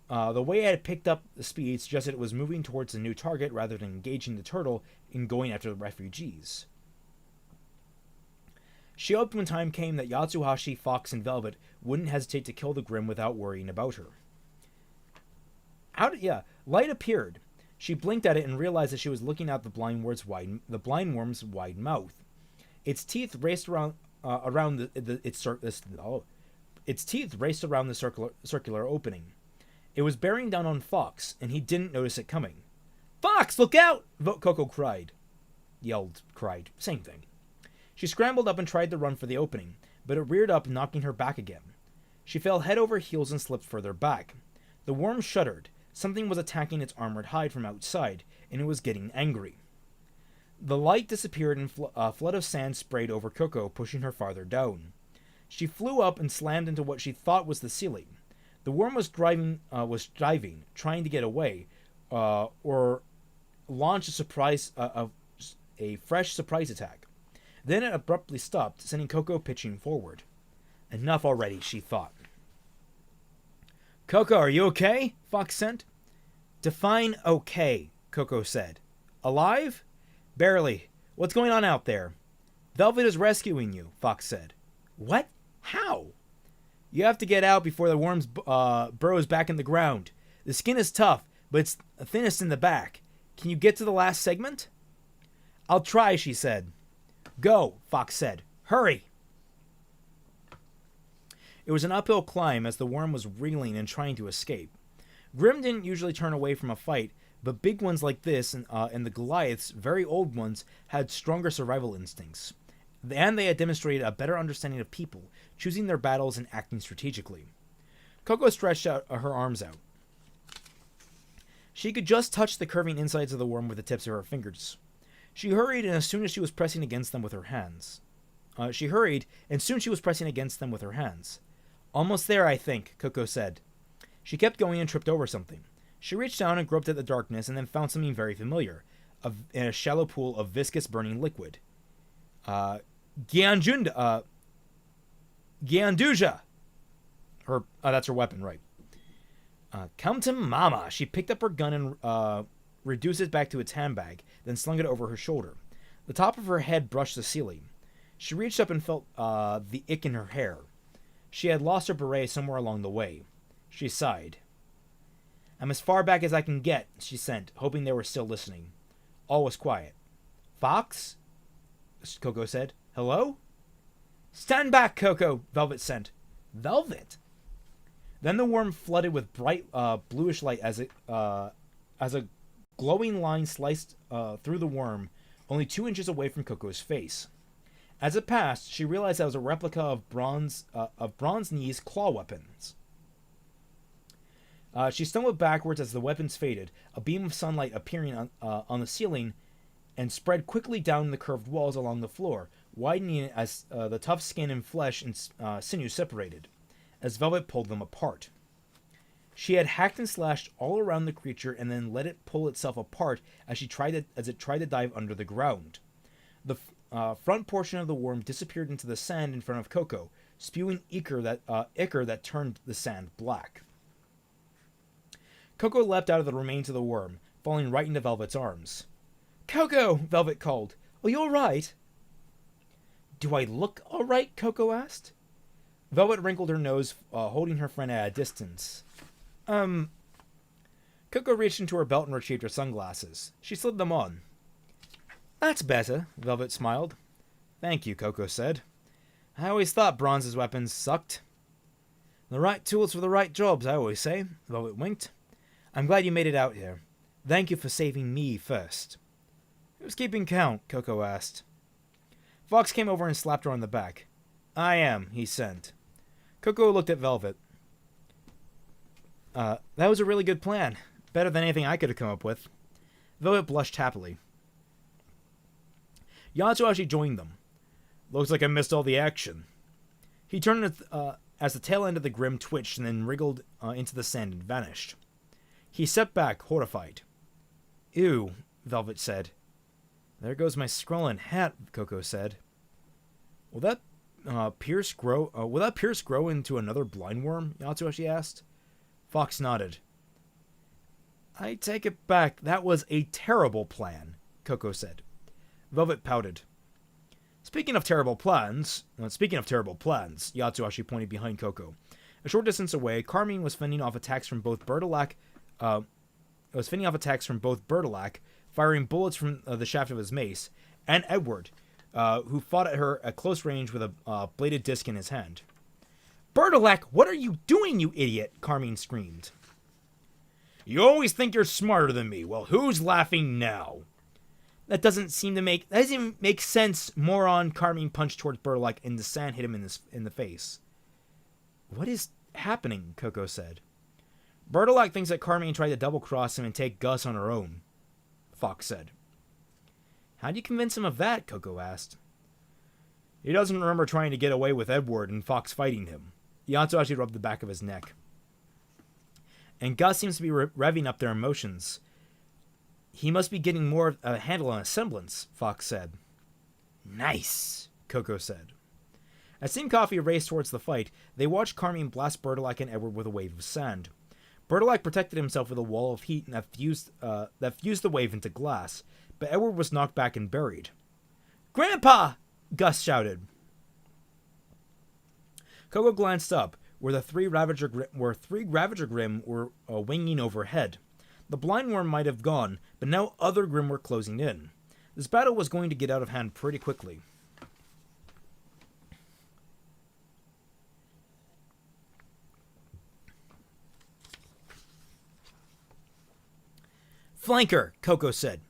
The way it had picked up the speed suggested it was moving towards the new target rather than engaging the turtle in going after the refugees. She hoped when time came that Yatsuhashi, Fox, and Velvet wouldn't hesitate to kill the Grim without worrying about her. Light appeared. She blinked at it and realized that she was looking at the blind worm's wide mouth. Its teeth raced around the circular opening. It was bearing down on Fox, and he didn't notice it coming. "Fox, look out!" Coco cried. Same thing. She scrambled up and tried to run for the opening, but it reared up, knocking her back again. She fell head over heels and slipped further back. The worm shuddered. Something was attacking its armored hide from outside, and it was getting angry. The light disappeared and a flood of sand sprayed over Coco, pushing her farther down. She flew up and slammed into what she thought was the ceiling. The worm was diving, trying to get away, or launch a fresh surprise attack. Then it abruptly stopped, sending Coco pitching forward. Enough already, she thought. "Coco, are you okay?" Fox sent. "Define okay," Coco said. "Alive?" "Barely. What's going on out there?" "Velvet is rescuing you," Fox said. "What? How?" "You have to get out before the worm burrows back in the ground. The skin is tough, but it's thinnest in the back. Can you get to the last segment?" "I'll try," she said. "Go," Fox said. "Hurry." It was an uphill climb as the worm was reeling and trying to escape. Grim didn't usually turn away from a fight, but big ones like this and the Goliaths, very old ones, had stronger survival instincts. And they had demonstrated a better understanding of people, choosing their battles and acting strategically. Coco stretched out her arms out. She could just touch the curving insides of the worm with the tips of her fingers. She hurried, and as soon she was pressing against them with her hands. "Almost there, I think," Coco said. She kept going and tripped over something. She reached down and groped at the darkness and then found something very familiar, in a shallow pool of viscous burning liquid. Gyanduja! That's her weapon, right. "Come to mama." She picked up her gun and reduced it back to its handbag, then slung it over her shoulder. The top of her head brushed the ceiling. She reached up and felt the ick in her hair. She had lost her beret somewhere along the way. She sighed. "I'm as far back as I can get," she sent, hoping they were still listening. All was quiet. "Fox?" Coco said. "Hello?" "Stand back, Coco," Velvet sent. "Velvet?" Then the worm flooded with bright bluish light as a glowing line sliced through the worm, only 2 inches away from Coco's face. As it passed, she realized that it was a replica of bronze knees claw weapons. She stumbled backwards as the weapons faded, a beam of sunlight appearing on the ceiling and spread quickly down the curved walls along the floor, widening it as the tough skin and flesh and sinew separated, as Velvet pulled them apart. She had hacked and slashed all around the creature and then let it pull itself apart as it tried to dive under the ground. The front portion of the worm disappeared into the sand in front of Coco, spewing ichor that turned the sand black. Coco leapt out of the remains of the worm, falling right into Velvet's arms. "Coco!" Velvet called. "Are you all right?" "Do I look all right?" Coco asked. Velvet wrinkled her nose, holding her friend at a distance. Coco reached into her belt and retrieved her sunglasses. She slid them on. "That's better," Velvet smiled. "Thank you," Coco said. I always thought Bronze's weapons sucked. The right tools for the right jobs, I always say, Velvet winked. I'm glad you made it out here. Thank you for saving me first. Who's keeping count? Coco asked. Fox came over and slapped her on the back. I am, he said. Coco looked at Velvet. That was a really good plan. Better than anything I could have come up with. Velvet blushed happily. Yatsuhashi joined them. Looks like I missed all the action. He turned as the tail end of the Grim twitched and then wriggled into the sand and vanished. He stepped back, horrified. Ew, Velvet said. There goes my Skrullen hat, Coco said. Will that pierce grow into another blind worm? Yatsuhashi asked. Fox nodded. I take it back. That was a terrible plan, Coco said. Velvet pouted. Speaking of terrible plans, Yatsuhashi pointed behind Coco. A short distance away, Carmine was fending off attacks from both Bertilac, firing bullets from the shaft of his mace, and Edward, who fought at her at close range with a bladed disc in his hand. Bertilac, what are you doing, you idiot? Carmine screamed. You always think you're smarter than me. Well, who's laughing now? That doesn't make sense, moron. Carmine punched towards Bertilac and the sand hit him in the face. What is happening? Coco said. Bertilac thinks that Carmine tried to double-cross him and take Gus on her own, Fox said. How do you convince him of that? Coco asked. He doesn't remember trying to get away with Edward and Fox fighting him. Yatsuhashi rubbed the back of his neck. And Gus seems to be revving up their emotions. He must be getting more of a handle on a semblance, Fox said. Nice, Coco said. As Team Coffee raced towards the fight, they watched Carmine blast Bertilac and Edward with a wave of sand. Bertilac protected himself with a wall of heat that fused the wave into glass, but Edward was knocked back and buried. Grandpa! Gus shouted. Coco glanced up, where three Ravager Grim were winging overhead. The blind worm might have gone, but now other Grim were closing in. This battle was going to get out of hand pretty quickly. Flanker, Coco said.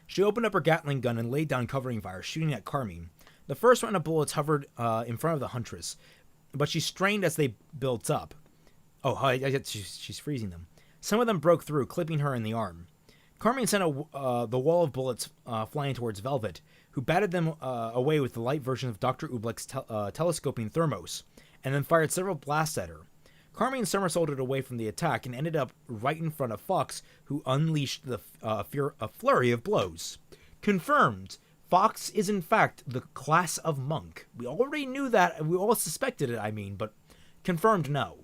She opened up her Gatling gun and laid down covering fire, shooting at Carmine. The first round of bullets hovered in front of the Huntress, but she strained as they built up. She's freezing them. Some of them broke through, clipping her in the arm. Carmine sent the wall of bullets flying towards Velvet, who batted them away with the light version of Dr. Oobleck's telescoping thermos, and then fired several blasts at her. Carmine somersaulted away from the attack and ended up right in front of Fox, who unleashed a flurry of blows. Confirmed. Fox is in fact the class of monk. We already knew that. We all suspected it, but confirmed no.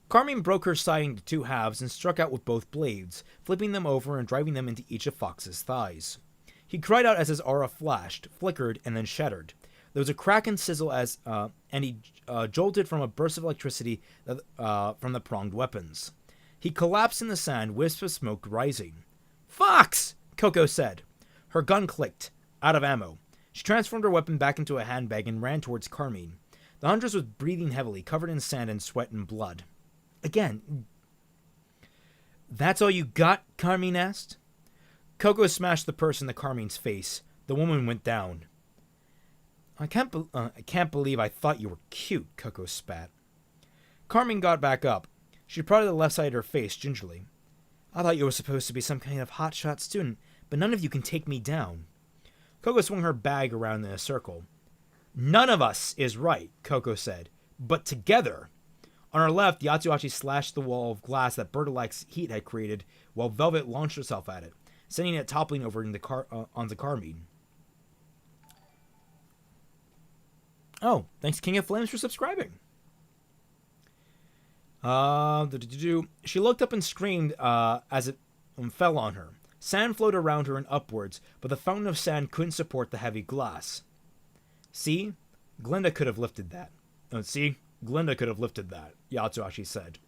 Carmine broke her side into two halves and struck out with both blades, flipping them over and driving them into each of Fox's thighs. He cried out as his aura flashed, flickered, and then shattered. There was a crack and sizzle and he jolted from a burst of electricity from the pronged weapons. He collapsed in the sand, wisps of smoke rising. Fox! Coco said. Her gun clicked, out of ammo. She transformed her weapon back into a handbag and ran towards Carmine. The Huntress was breathing heavily, covered in sand and sweat and blood. Again. That's all you got? Carmine asked. Coco smashed the purse into Carmine's face. The woman went down. I can't believe I thought you were cute, Coco spat. Carmine got back up. She prodded the left side of her face gingerly. I thought you were supposed to be some kind of hotshot student, but none of you can take me down. Coco swung her bag around in a circle. None of us is right, Coco said, but together. On her left, Yatsuhashi slashed the wall of glass that Bertilac's heat had created, while Velvet launched herself at it, sending it toppling over onto Carmine. Oh, thanks King of Flames for subscribing. She looked up and screamed as it fell on her. Sand flowed around her and upwards, but the fountain of sand couldn't support the heavy glass. See? Glinda could have lifted that. Yatsuhashi said.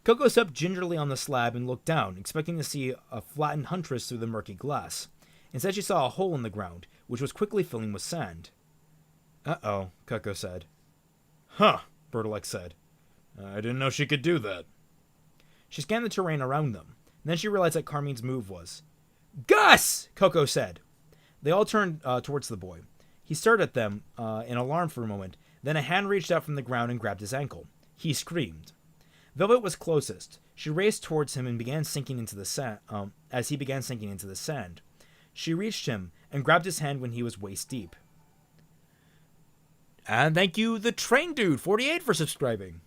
Coco stepped gingerly on the slab and looked down, expecting to see a flattened Huntress through the murky glass. Instead, she saw a hole in the ground, which was quickly filling with sand. "Uh-oh," Coco said. "Huh," Bertolak said. "I didn't know she could do that." She scanned the terrain around them. And then she realized that Carmine's move was. "Gus!" Coco said. They all turned towards the boy. He stared at them in alarm for a moment. Then a hand reached out from the ground and grabbed his ankle. He screamed. Velvet was closest. She raced towards him and began sinking into the sand. As he began sinking into the sand, she reached him and grabbed his hand when he was waist deep. And thank you, the Train Dude 48, for subscribing.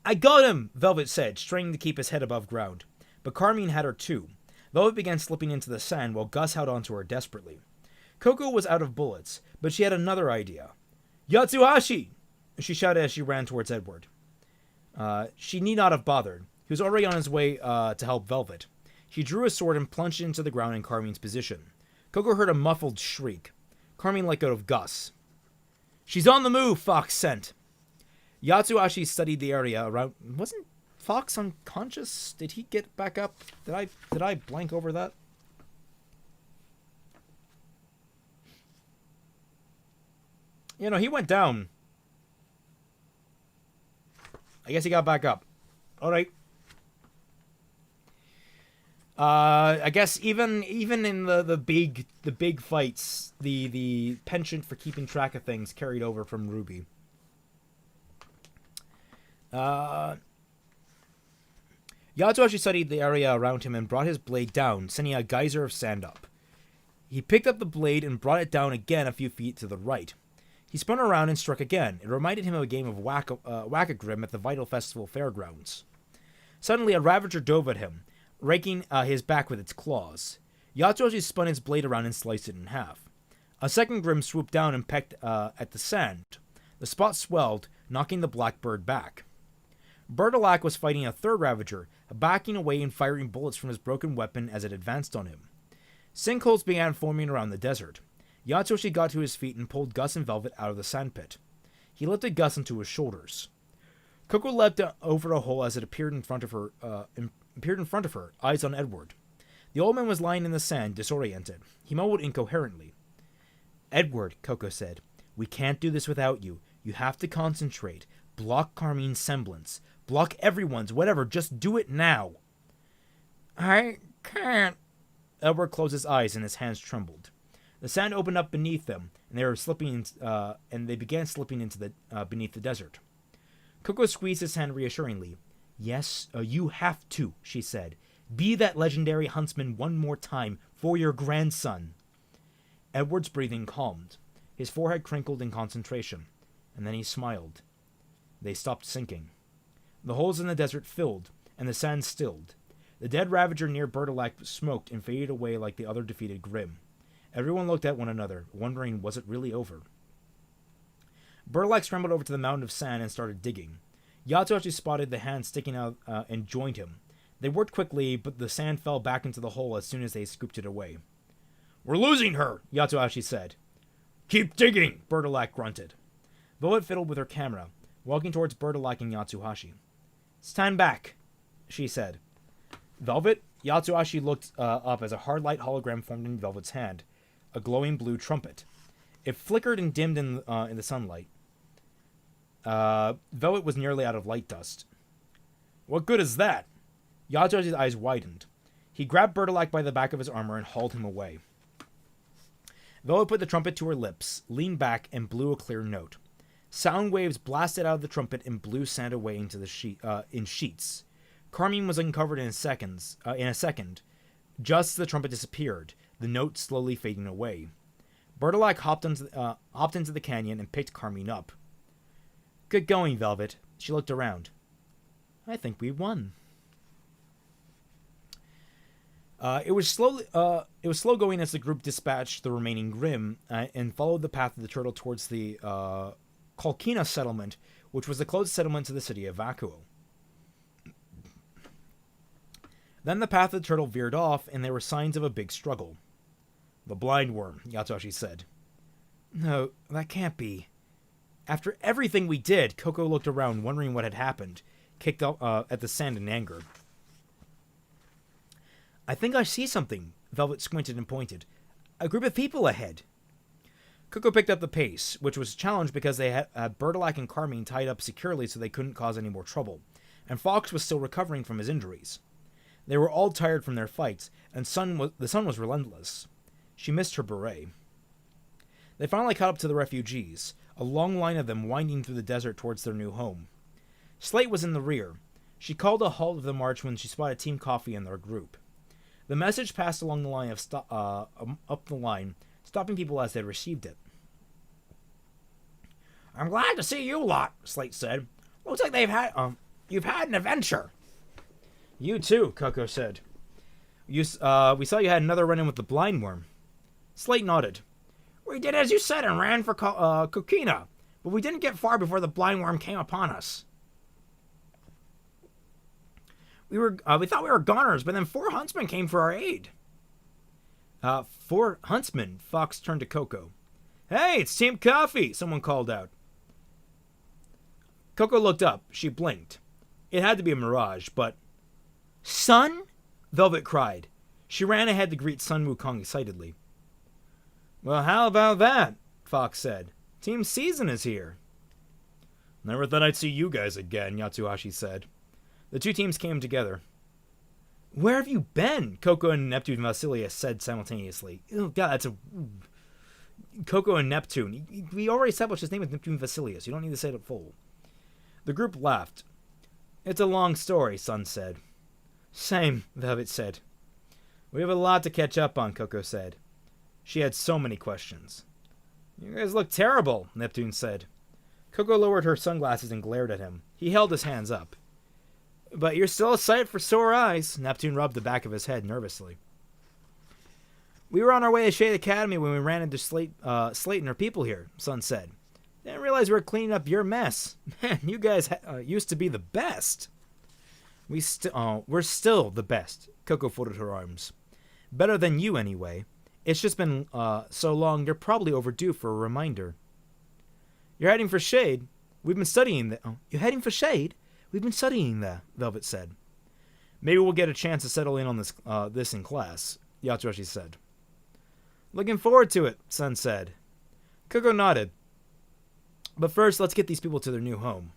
"I got him," Velvet said, straining to keep his head above ground. But Carmine had her too. Velvet began slipping into the sand while Gus held onto her desperately. Coco was out of bullets, but she had another idea. "Yatsuhashi!" she shouted as she ran towards Edward. She need not have bothered. He was already on his way to help Velvet. She drew a sword and plunged it into the ground in Carmine's position. Coco heard a muffled shriek. Carmine let go of Gus. "She's on the move," Fox sent. Yatsuhashi studied the area around. Wasn't Fox unconscious? Did he get back up? Did I blank over that? You know, he went down. I guess he got back up. All right. I guess even in the big fights, the penchant for keeping track of things carried over from RWBY. Yatsuhashi studied the area around him and brought his blade down, sending a geyser of sand up. He picked up the blade and brought it down again a few feet to the right. He spun around and struck again. It reminded him of a game of Whack-A-Grim at the Vital Festival fairgrounds. Suddenly, a Ravager dove at him, raking his back with its claws. Yatsuhashi spun his blade around and sliced it in half. A second Grim swooped down and pecked at the sand. The spot swelled, knocking the blackbird back. Bertolak was fighting a third Ravager, backing away and firing bullets from his broken weapon as it advanced on him. Sinkholes began forming around the desert. Yatsuhashi got to his feet and pulled Gus and Velvet out of the sandpit. He lifted Gus into his shoulders. Coco leapt over a hole as it appeared in front of her, eyes on Edward. The old man was lying in the sand, disoriented. He mumbled incoherently. "Edward," Coco said, "we can't do this without you. You have to concentrate. Block Carmine's semblance. Block everyone's, whatever. Just do it now." "I can't." Edward closed his eyes and his hands trembled. The sand opened up beneath them, and they began slipping into the beneath the desert. Coco squeezed his hand reassuringly. "Yes, you have to," she said. "Be that legendary huntsman one more time for your grandson." Edward's breathing calmed. His forehead crinkled in concentration, and then he smiled. They stopped sinking. The holes in the desert filled, and the sand stilled. The dead Ravager near Bertolak smoked and faded away like the other defeated Grim. Everyone looked at one another, wondering, was it really over? Bertolak scrambled over to the mountain of sand and started digging. Yatsuhashi spotted the hand sticking out and joined him. They worked quickly, but the sand fell back into the hole as soon as they scooped it away. "We're losing her," Yatsuhashi said. "Keep digging," Bertolak grunted. Velvet fiddled with her camera, walking towards Bertolak and Yatsuhashi. "Stand back," she said. "Velvet?" Yatsuhashi looked up as a hard light hologram formed in Velvet's hand, a glowing blue trumpet. It flickered and dimmed in the sunlight. Velvet was nearly out of light dust. "What good is that?" Yatsuhashi's eyes widened. He grabbed Bertolak by the back of his armor and hauled him away. Velvet put the trumpet to her lips, leaned back, and blew a clear note. Sound waves blasted out of the trumpet and blew sand away into the in sheets. Carmine was uncovered in a second. Just as the trumpet disappeared, the note slowly fading away. Bertolak hopped into the canyon and picked Carmine up. "Good going, Velvet." She looked around. "I think we won." It was slow going as the group dispatched the remaining Grim and followed the path of the turtle towards the Kolkina settlement, which was the closest settlement to the city of Vakuo. Then the path of the turtle veered off, and there were signs of a big struggle. "The blind worm," Yatsuhashi said. "No, that can't be." After everything we did, Coco looked around, wondering what had happened, kicked up at the sand in anger. I think I see something, Velvet squinted and pointed. A group of people ahead. Coco picked up the pace, which was a challenge because they had Bertilac and Carmine tied up securely so they couldn't cause any more trouble, and Fox was still recovering from his injuries. They were all tired from their fights, and the sun was relentless. She missed her beret. They finally caught up to the refugees, a long line of them winding through the desert towards their new home. Slate was in the rear. She called a halt of the march when she spotted Team Coffee in their group. The message passed along the line up the line, stopping people as they received it. I'm glad to see you lot, Slate said. Looks like you've had an adventure. You too, Coco said. We saw you had another run-in with the blind worm. Slate nodded. We did as you said and ran for Coquina, but we didn't get far before the blind worm came upon us. We thought we were goners, but then 4 huntsmen came for our aid. 4 huntsmen? Fox turned to Coco. Hey, it's Team Coffee, someone called out. Coco looked up. She blinked. It had to be a mirage, but... Sun? Velvet cried. She ran ahead to greet Sun Wukong excitedly. Well, how about that? Fox said. Team Season is here. Never thought I'd see you guys again, Yatsuhashi said. The 2 teams came together. Where have you been? Coco and Neptune Vasilius said simultaneously. Oh, God, that's a... Coco and Neptune. We already established his name is Neptune Vasilius. You don't need to say it full. The group laughed. It's a long story, Sun said. Same, Velvet said. We have a lot to catch up on, Coco said. She had so many questions. You guys look terrible, Neptune said. Coco lowered her sunglasses and glared at him. He held his hands up. But you're still a sight for sore eyes, Neptune rubbed the back of his head nervously. We were on our way to Shade Academy when we ran into Slate and her people here, Sun said. Didn't realize we were cleaning up your mess. Man, you guys used to be the best. We're still the best, Coco folded her arms. Better than you, anyway. It's just been so long, you're probably overdue for a reminder. You're heading for Shade? We've been studying that. Oh, you're heading for Shade? We've been studying that, Velvet said. Maybe we'll get a chance to settle in on this in class, Yatsuhashi said. Looking forward to it, Sun said. Coco nodded. But first, let's get these people to their new home.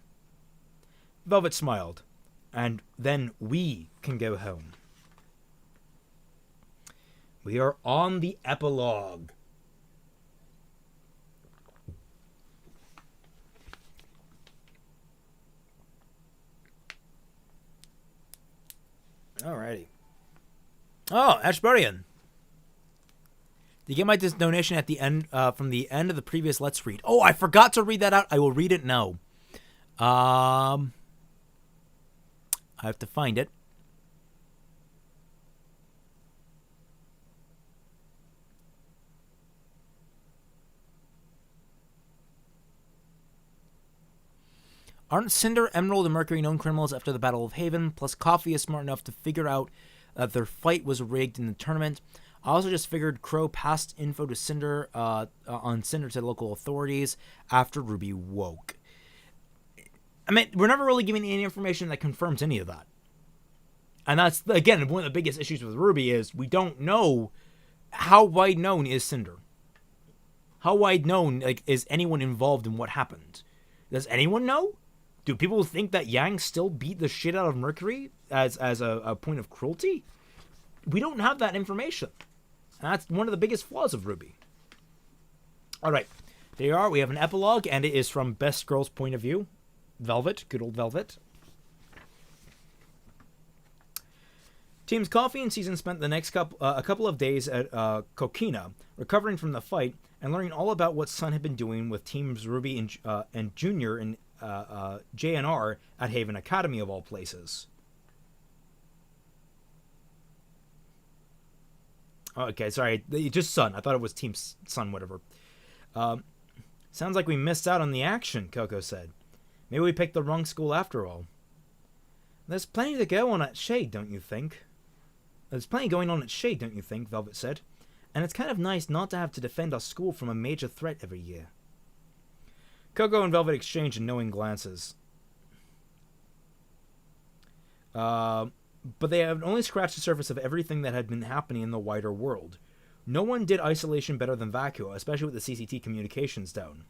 Velvet smiled. And then we can go home. We are on the epilogue. Alrighty. Oh, Ashburian. Did you get my donation at the end from the end of the previous Let's Read? Oh, I forgot to read that out. I will read it now. I have to find it. Aren't Cinder, Emerald, and Mercury known criminals after the Battle of Haven? Plus, Coffee is smart enough to figure out that their fight was rigged in the tournament. I also just figured Crow passed info to Cinder on Cinder to local authorities after Ruby woke. I mean, we're never really giving any information that confirms any of that. And that's, again, one of the biggest issues with Ruby is we don't know how wide known is Cinder. How wide known is anyone involved in what happened? Does anyone know? Do people think that Yang still beat the shit out of Mercury as a point of cruelty? We don't have that information. And that's one of the biggest flaws of Ruby. All right. There you are. We have an epilogue, and it is from Best Girl's point of view. Velvet. Good old Velvet. Teams Coffee and Season spent the next a couple of days at Coquina, recovering from the fight and learning all about what Sun had been doing with Teams Ruby and Junior in JNR at Haven Academy, of all places. Okay, sorry. Just Sun. I thought it was Team Sun, whatever. Sounds like we missed out on the action, Coco said. Maybe we picked the wrong school after all. There's plenty to go on at Shade, don't you think? There's plenty going on at Shade, don't you think? Velvet said. And it's kind of nice not to have to defend our school from a major threat every year. Coco and Velvet exchanged knowing glances. but they had only scratched the surface of everything that had been happening in the wider world. No one did isolation better than Vacuo, especially with the CCT communications down.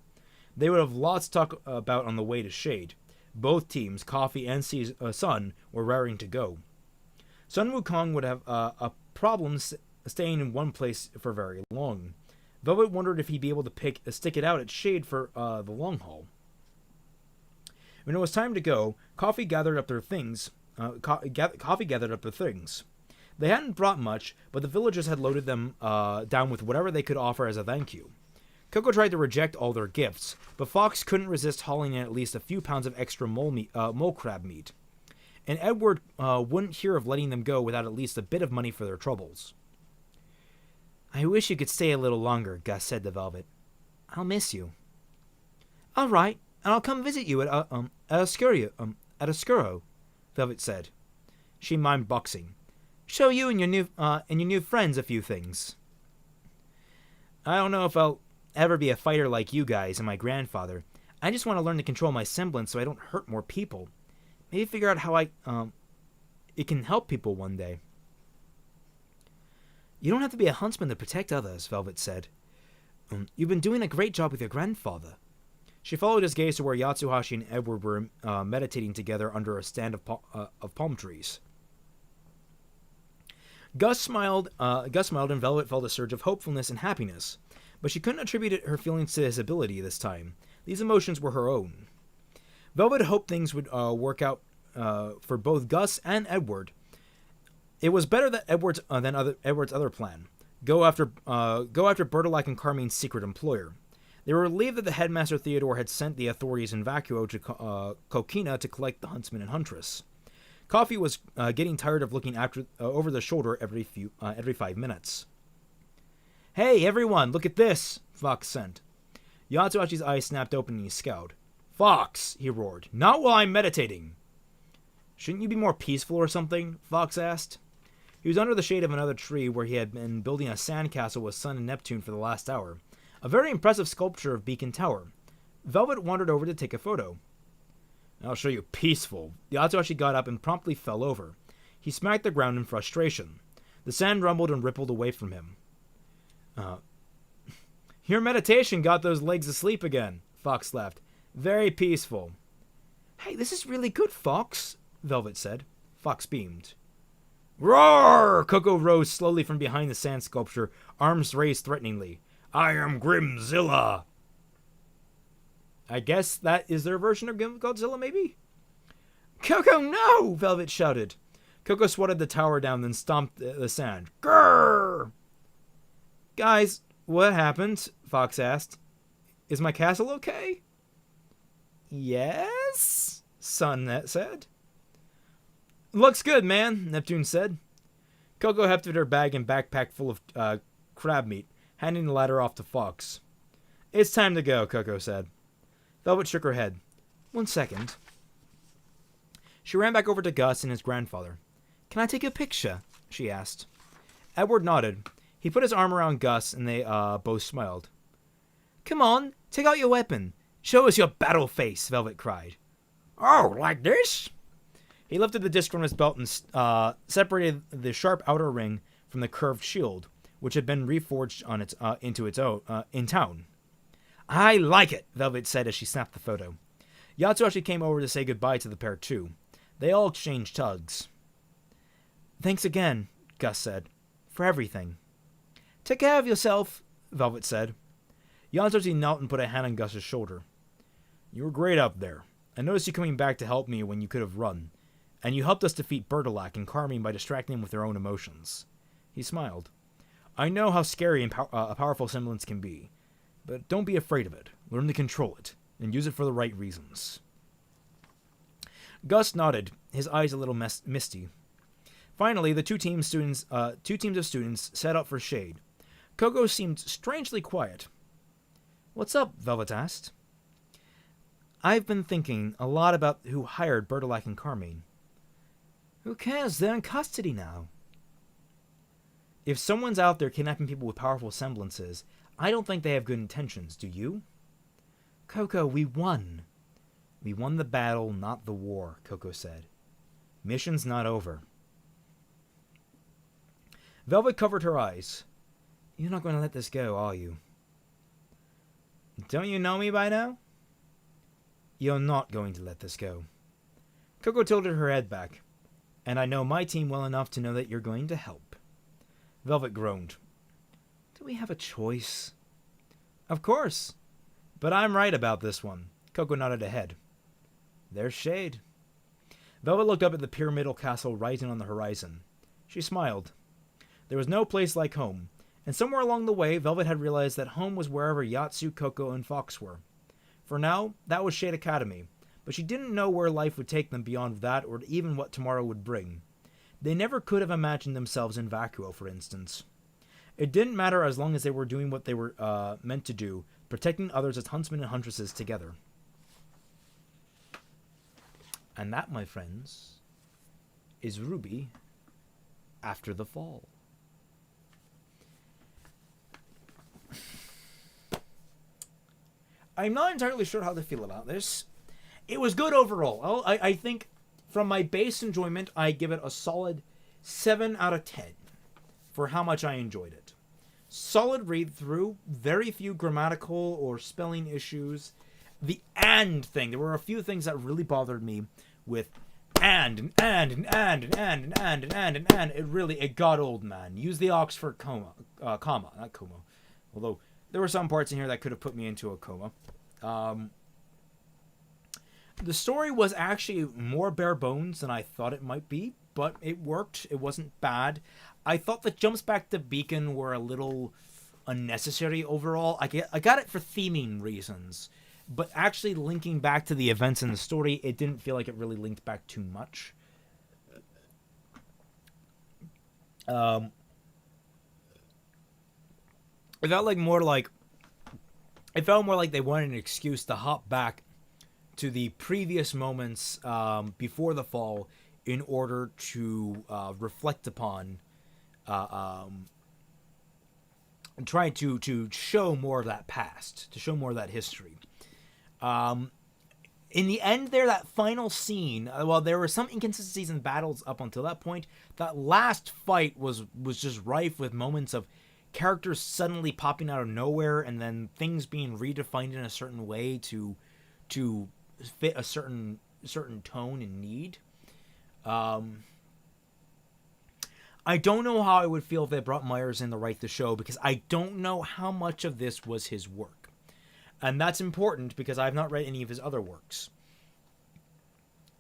They would have lots to talk about on the way to Shade. Both teams, Coffee and Sun, were raring to go. Sun Wukong would have a problem staying in one place for very long. Velvet wondered if he'd be able to stick it out at Shade for the long haul. When it was time to go, Coffee gathered up their things. Coffee gathered up their things. They hadn't brought much, but the villagers had loaded them down with whatever they could offer as a thank you. Coco tried to reject all their gifts, but Fox couldn't resist hauling in at least a few pounds of extra mole crab meat. And Edward wouldn't hear of letting them go without at least a bit of money for their troubles. I wish you could stay a little longer, Gus said to Velvet. I'll miss you. All right, and I'll come visit you at Oscuro, Velvet said. She mimed boxing. Show you and your new friends a few things. I don't know if I'll ever be a fighter like you guys and my grandfather. I just want to learn to control my semblance so I don't hurt more people. Maybe figure out how it can help people one day. You don't have to be a huntsman to protect others, Velvet said. You've been doing a great job with your grandfather. She followed his gaze to where Yatsuhashi and Edward were meditating together under a stand of palm trees. Gus smiled and Velvet felt a surge of hopefulness and happiness, but she couldn't attribute her feelings to his ability this time. These emotions were her own. Velvet hoped things would work out for both Gus and Edward. It was better that Edward's other plan. Go after Bertolac and Carmine's secret employer. They were relieved that the headmaster Theodore had sent the authorities in Vacuo to Kokina to collect the huntsman and huntress. Coffee was getting tired of looking over the shoulder every 5 minutes. Hey, everyone, look at this, Fox sent. Yatsuhashi's eyes snapped open and he scowled. Fox, he roared, not while I'm meditating. Shouldn't you be more peaceful or something? Fox asked. He was under the shade of another tree where he had been building a sandcastle with Sun and Neptune for the last hour. A very impressive sculpture of Beacon Tower. Velvet wandered over to take a photo. I'll show you peaceful. Yatsuhashi got up and promptly fell over. He smacked the ground in frustration. The sand rumbled and rippled away from him. Your meditation got those legs asleep again, Fox laughed. Very peaceful. Hey, this is really good, Fox, Velvet said. Fox beamed. Roar! Coco rose slowly from behind the sand sculpture, arms raised threateningly. I am Grimzilla! I guess that is their version of Godzilla, maybe? Coco, no! Velvet shouted. Coco swatted the tower down, then stomped the sand. Grrr! Guys, what happened? Fox asked. Is my castle okay? Yes? Sun said. Looks good, man, Neptune said. Coco hefted her bag and backpack full of crab meat, handing the latter off to Fox. It's time to go, Coco said. Velvet shook her head. 1 second. She ran back over to Gus and his grandfather. Can I take a picture? She asked. Edward nodded. He put his arm around Gus and they both smiled. Come on, take out your weapon. Show us your battle face, Velvet cried. Oh, like this? He lifted the disc from his belt and separated the sharp outer ring from the curved shield, which had been reforged on in town. I like it, Velvet said as she snapped the photo. Yatsuhashi came over to say goodbye to the pair too. They all exchanged tugs. Thanks again, Gus said, for everything. Take care of yourself, Velvet said. Yatsuhashi knelt and put a hand on Gus's shoulder. You were great up there. I noticed you coming back to help me when you could have run. And you helped us defeat Bertolac and Carmine by distracting them with their own emotions. He smiled. I know how scary and a powerful semblance can be. But don't be afraid of it. Learn to control it, and use it for the right reasons. Gus nodded, his eyes a little misty. Finally, the two teams of students set out for Shade. Coco seemed strangely quiet. What's up? Velvet asked. I've been thinking a lot about who hired Bertolac and Carmine. Who cares? They're in custody now. If someone's out there kidnapping people with powerful semblances, I don't think they have good intentions, do you? Coco, we won. We won the battle, not the war, Coco said. Mission's not over. Velvet covered her eyes. You're not going to let this go, are you? Don't you know me by now? You're not going to let this go. Coco tilted her head back. And I know my team well enough to know that you're going to help. Velvet groaned. Do we have a choice? Of course. But I'm right about this one. Coco nodded ahead. There's shade. Velvet looked up at the pyramidal castle rising on the horizon. She smiled. There was no place like home, and somewhere along the way, Velvet had realized that home was wherever Yatsu, Coco, and Fox were. For now, that was Shade Academy, but she didn't know where life would take them beyond that or even what tomorrow would bring. They never could have imagined themselves in Vacuo, for instance. It didn't matter as long as they were doing what they were meant to do, protecting others as huntsmen and huntresses together. And that, my friends, is RWBY After the Fall. I'm not entirely sure how to feel about this. It was good overall. I think from my base enjoyment, I give it a solid 7 out of 10 for how much I enjoyed it. Solid read through, very few grammatical or spelling issues. The "and" thing, there were a few things that really bothered me with and. It got old, man. Use the Oxford comma, not coma. Although there were some parts in here that could have put me into a coma. The story was actually more bare bones than I thought it might be, but it worked. It wasn't bad. I thought the jumps back to Beacon were a little unnecessary overall. I got it for theming reasons, but actually linking back to the events in the story, it didn't feel like it really linked back too much. It felt more like they wanted an excuse to hop back to the previous moments before the fall in order to reflect upon trying to show more of that past, to show more of that history. In the end there, that final scene, while there were some inconsistencies in battles up until that point, that last fight was just rife with moments of characters suddenly popping out of nowhere and then things being redefined in a certain way to fit a certain tone and need. I don't know how I would feel if they brought Myers in to write the show, because I don't know how much of this was his work. And that's important because I've not read any of his other works.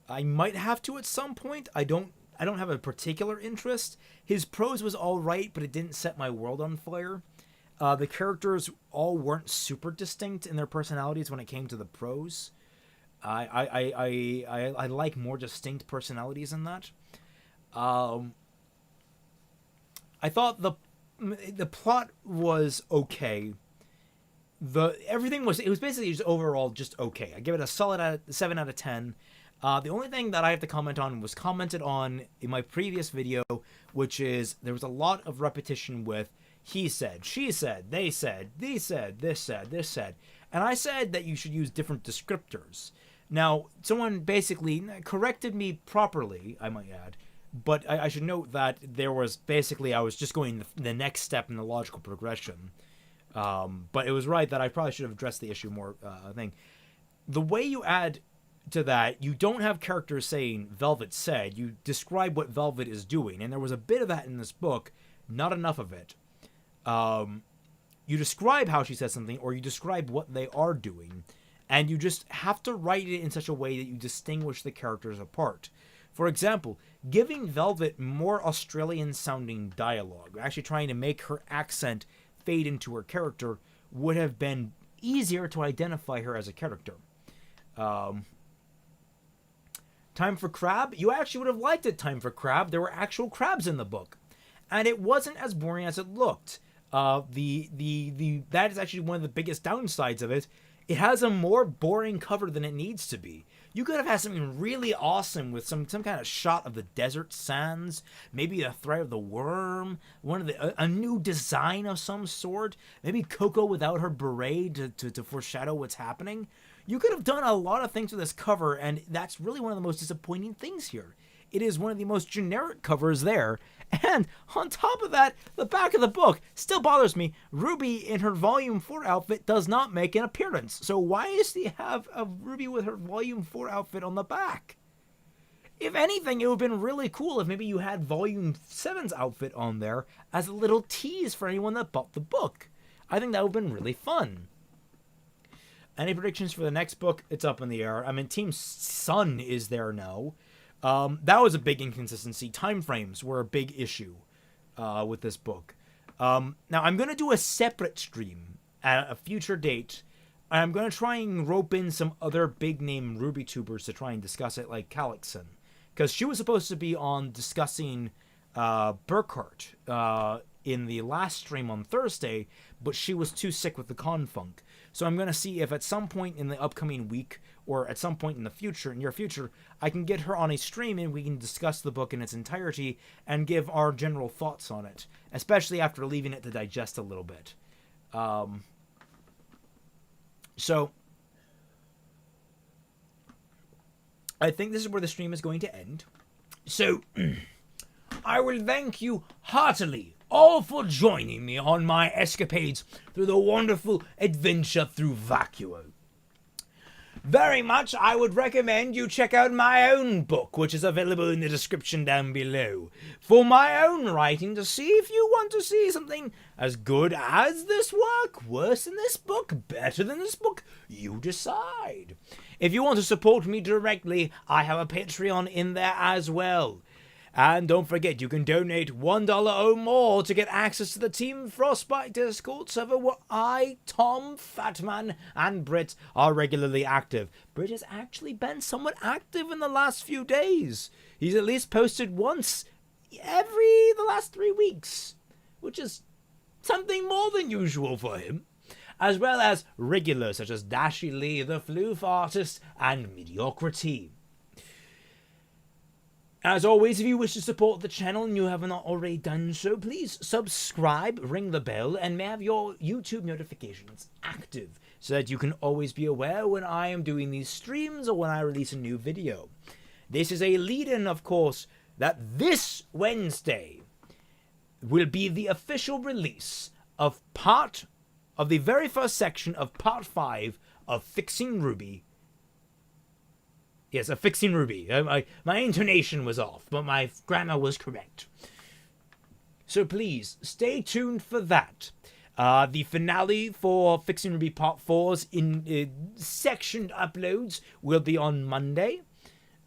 I might have to at some point. I don't have a particular interest. His prose was all right, but it didn't set my world on fire. The characters all weren't super distinct in their personalities when it came to the prose. I like more distinct personalities in that. I thought the plot was okay. It was basically just overall just okay. I give it a solid 7 out of 10. The only thing that I have to comment on was commented on in my previous video, which is there was a lot of repetition with he said, she said, they said, these said, this said. And I said that you should use different descriptors. Now, someone basically corrected me properly, I might add, but I should note that there was basically, I was just going the next step in the logical progression. But it was right that I probably should have addressed the issue more, The way you add to that, you don't have characters saying Velvet said, you describe what Velvet is doing, and there was a bit of that in this book, not enough of it. You describe how she says something, or you describe what they are doing, and you just have to write it in such a way that you distinguish the characters apart. For example, giving Velvet more Australian-sounding dialogue, actually trying to make her accent fade into her character, would have been easier to identify her as a character. Time for Crab? You actually would have liked it, Time for Crab. There were actual crabs in the book. And it wasn't as boring as it looked. That is actually one of the biggest downsides of it. It has a more boring cover than it needs to be. You could have had something really awesome with some kind of shot of the desert sands, maybe a thread of the worm, a new design of some sort, maybe Coco without her beret to foreshadow what's happening. You could have done a lot of things with this cover, and that's really one of the most disappointing things here. It is one of the most generic covers there. And on top of that, the back of the book still bothers me. RWBY in her Volume 4 outfit does not make an appearance. So why does she have a RWBY with her Volume 4 outfit on the back? If anything, it would have been really cool if maybe you had Volume 7's outfit on there as a little tease for anyone that bought the book. I think that would have been really fun. Any predictions for the next book? It's up in the air. I mean, Team Sun is there now. That was a big inconsistency. Time frames were a big issue with this book. Now, I'm going to do a separate stream at a future date. And I'm going to try and rope in some other big-name RWBY tubers to try and discuss it, like Calixon. Because she was supposed to be on discussing Burkhart in the last stream on Thursday, but she was too sick with the confunk. So I'm going to see if at some point in the upcoming week, or at some point in the future, near future, I can get her on a stream and we can discuss the book in its entirety and give our general thoughts on it, especially after leaving it to digest a little bit. So I think this is where the stream is going to end. So I will thank you heartily all for joining me on my escapades through the wonderful adventure through Vacuo. Very much I would recommend you check out my own book, which is available in the description down below, for my own writing, to see if you want to see something as good as this work, worse than this book, better than this book. You decide. If you want to support me directly, I have a Patreon in there as well. And don't forget, you can donate $1 or more to get access to the Team Frostbite Discord server where I, Tom, Fatman, and Britt are regularly active. Britt has actually been somewhat active in the last few days. He's at least posted once every the last 3 weeks, which is something more than usual for him. As well as regulars such as Dashi Lee, the Floof Artist, and Mediocrity. As always, if you wish to support the channel and you have not already done so, please subscribe, ring the bell, and have your YouTube notifications active so that you can always be aware when I am doing these streams or when I release a new video. This is a lead-in, of course, that this Wednesday will be the official release of the very first section of Part 5 of Fixing RWBY. Yes, of Fixing RWBY. My intonation was off, but my grammar was correct. So please, stay tuned for that. The finale for Fixing RWBY Part 4's sectioned uploads will be on Monday.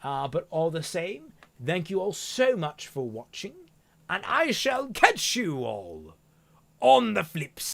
But all the same, thank you all so much for watching, and I shall catch you all on the flips.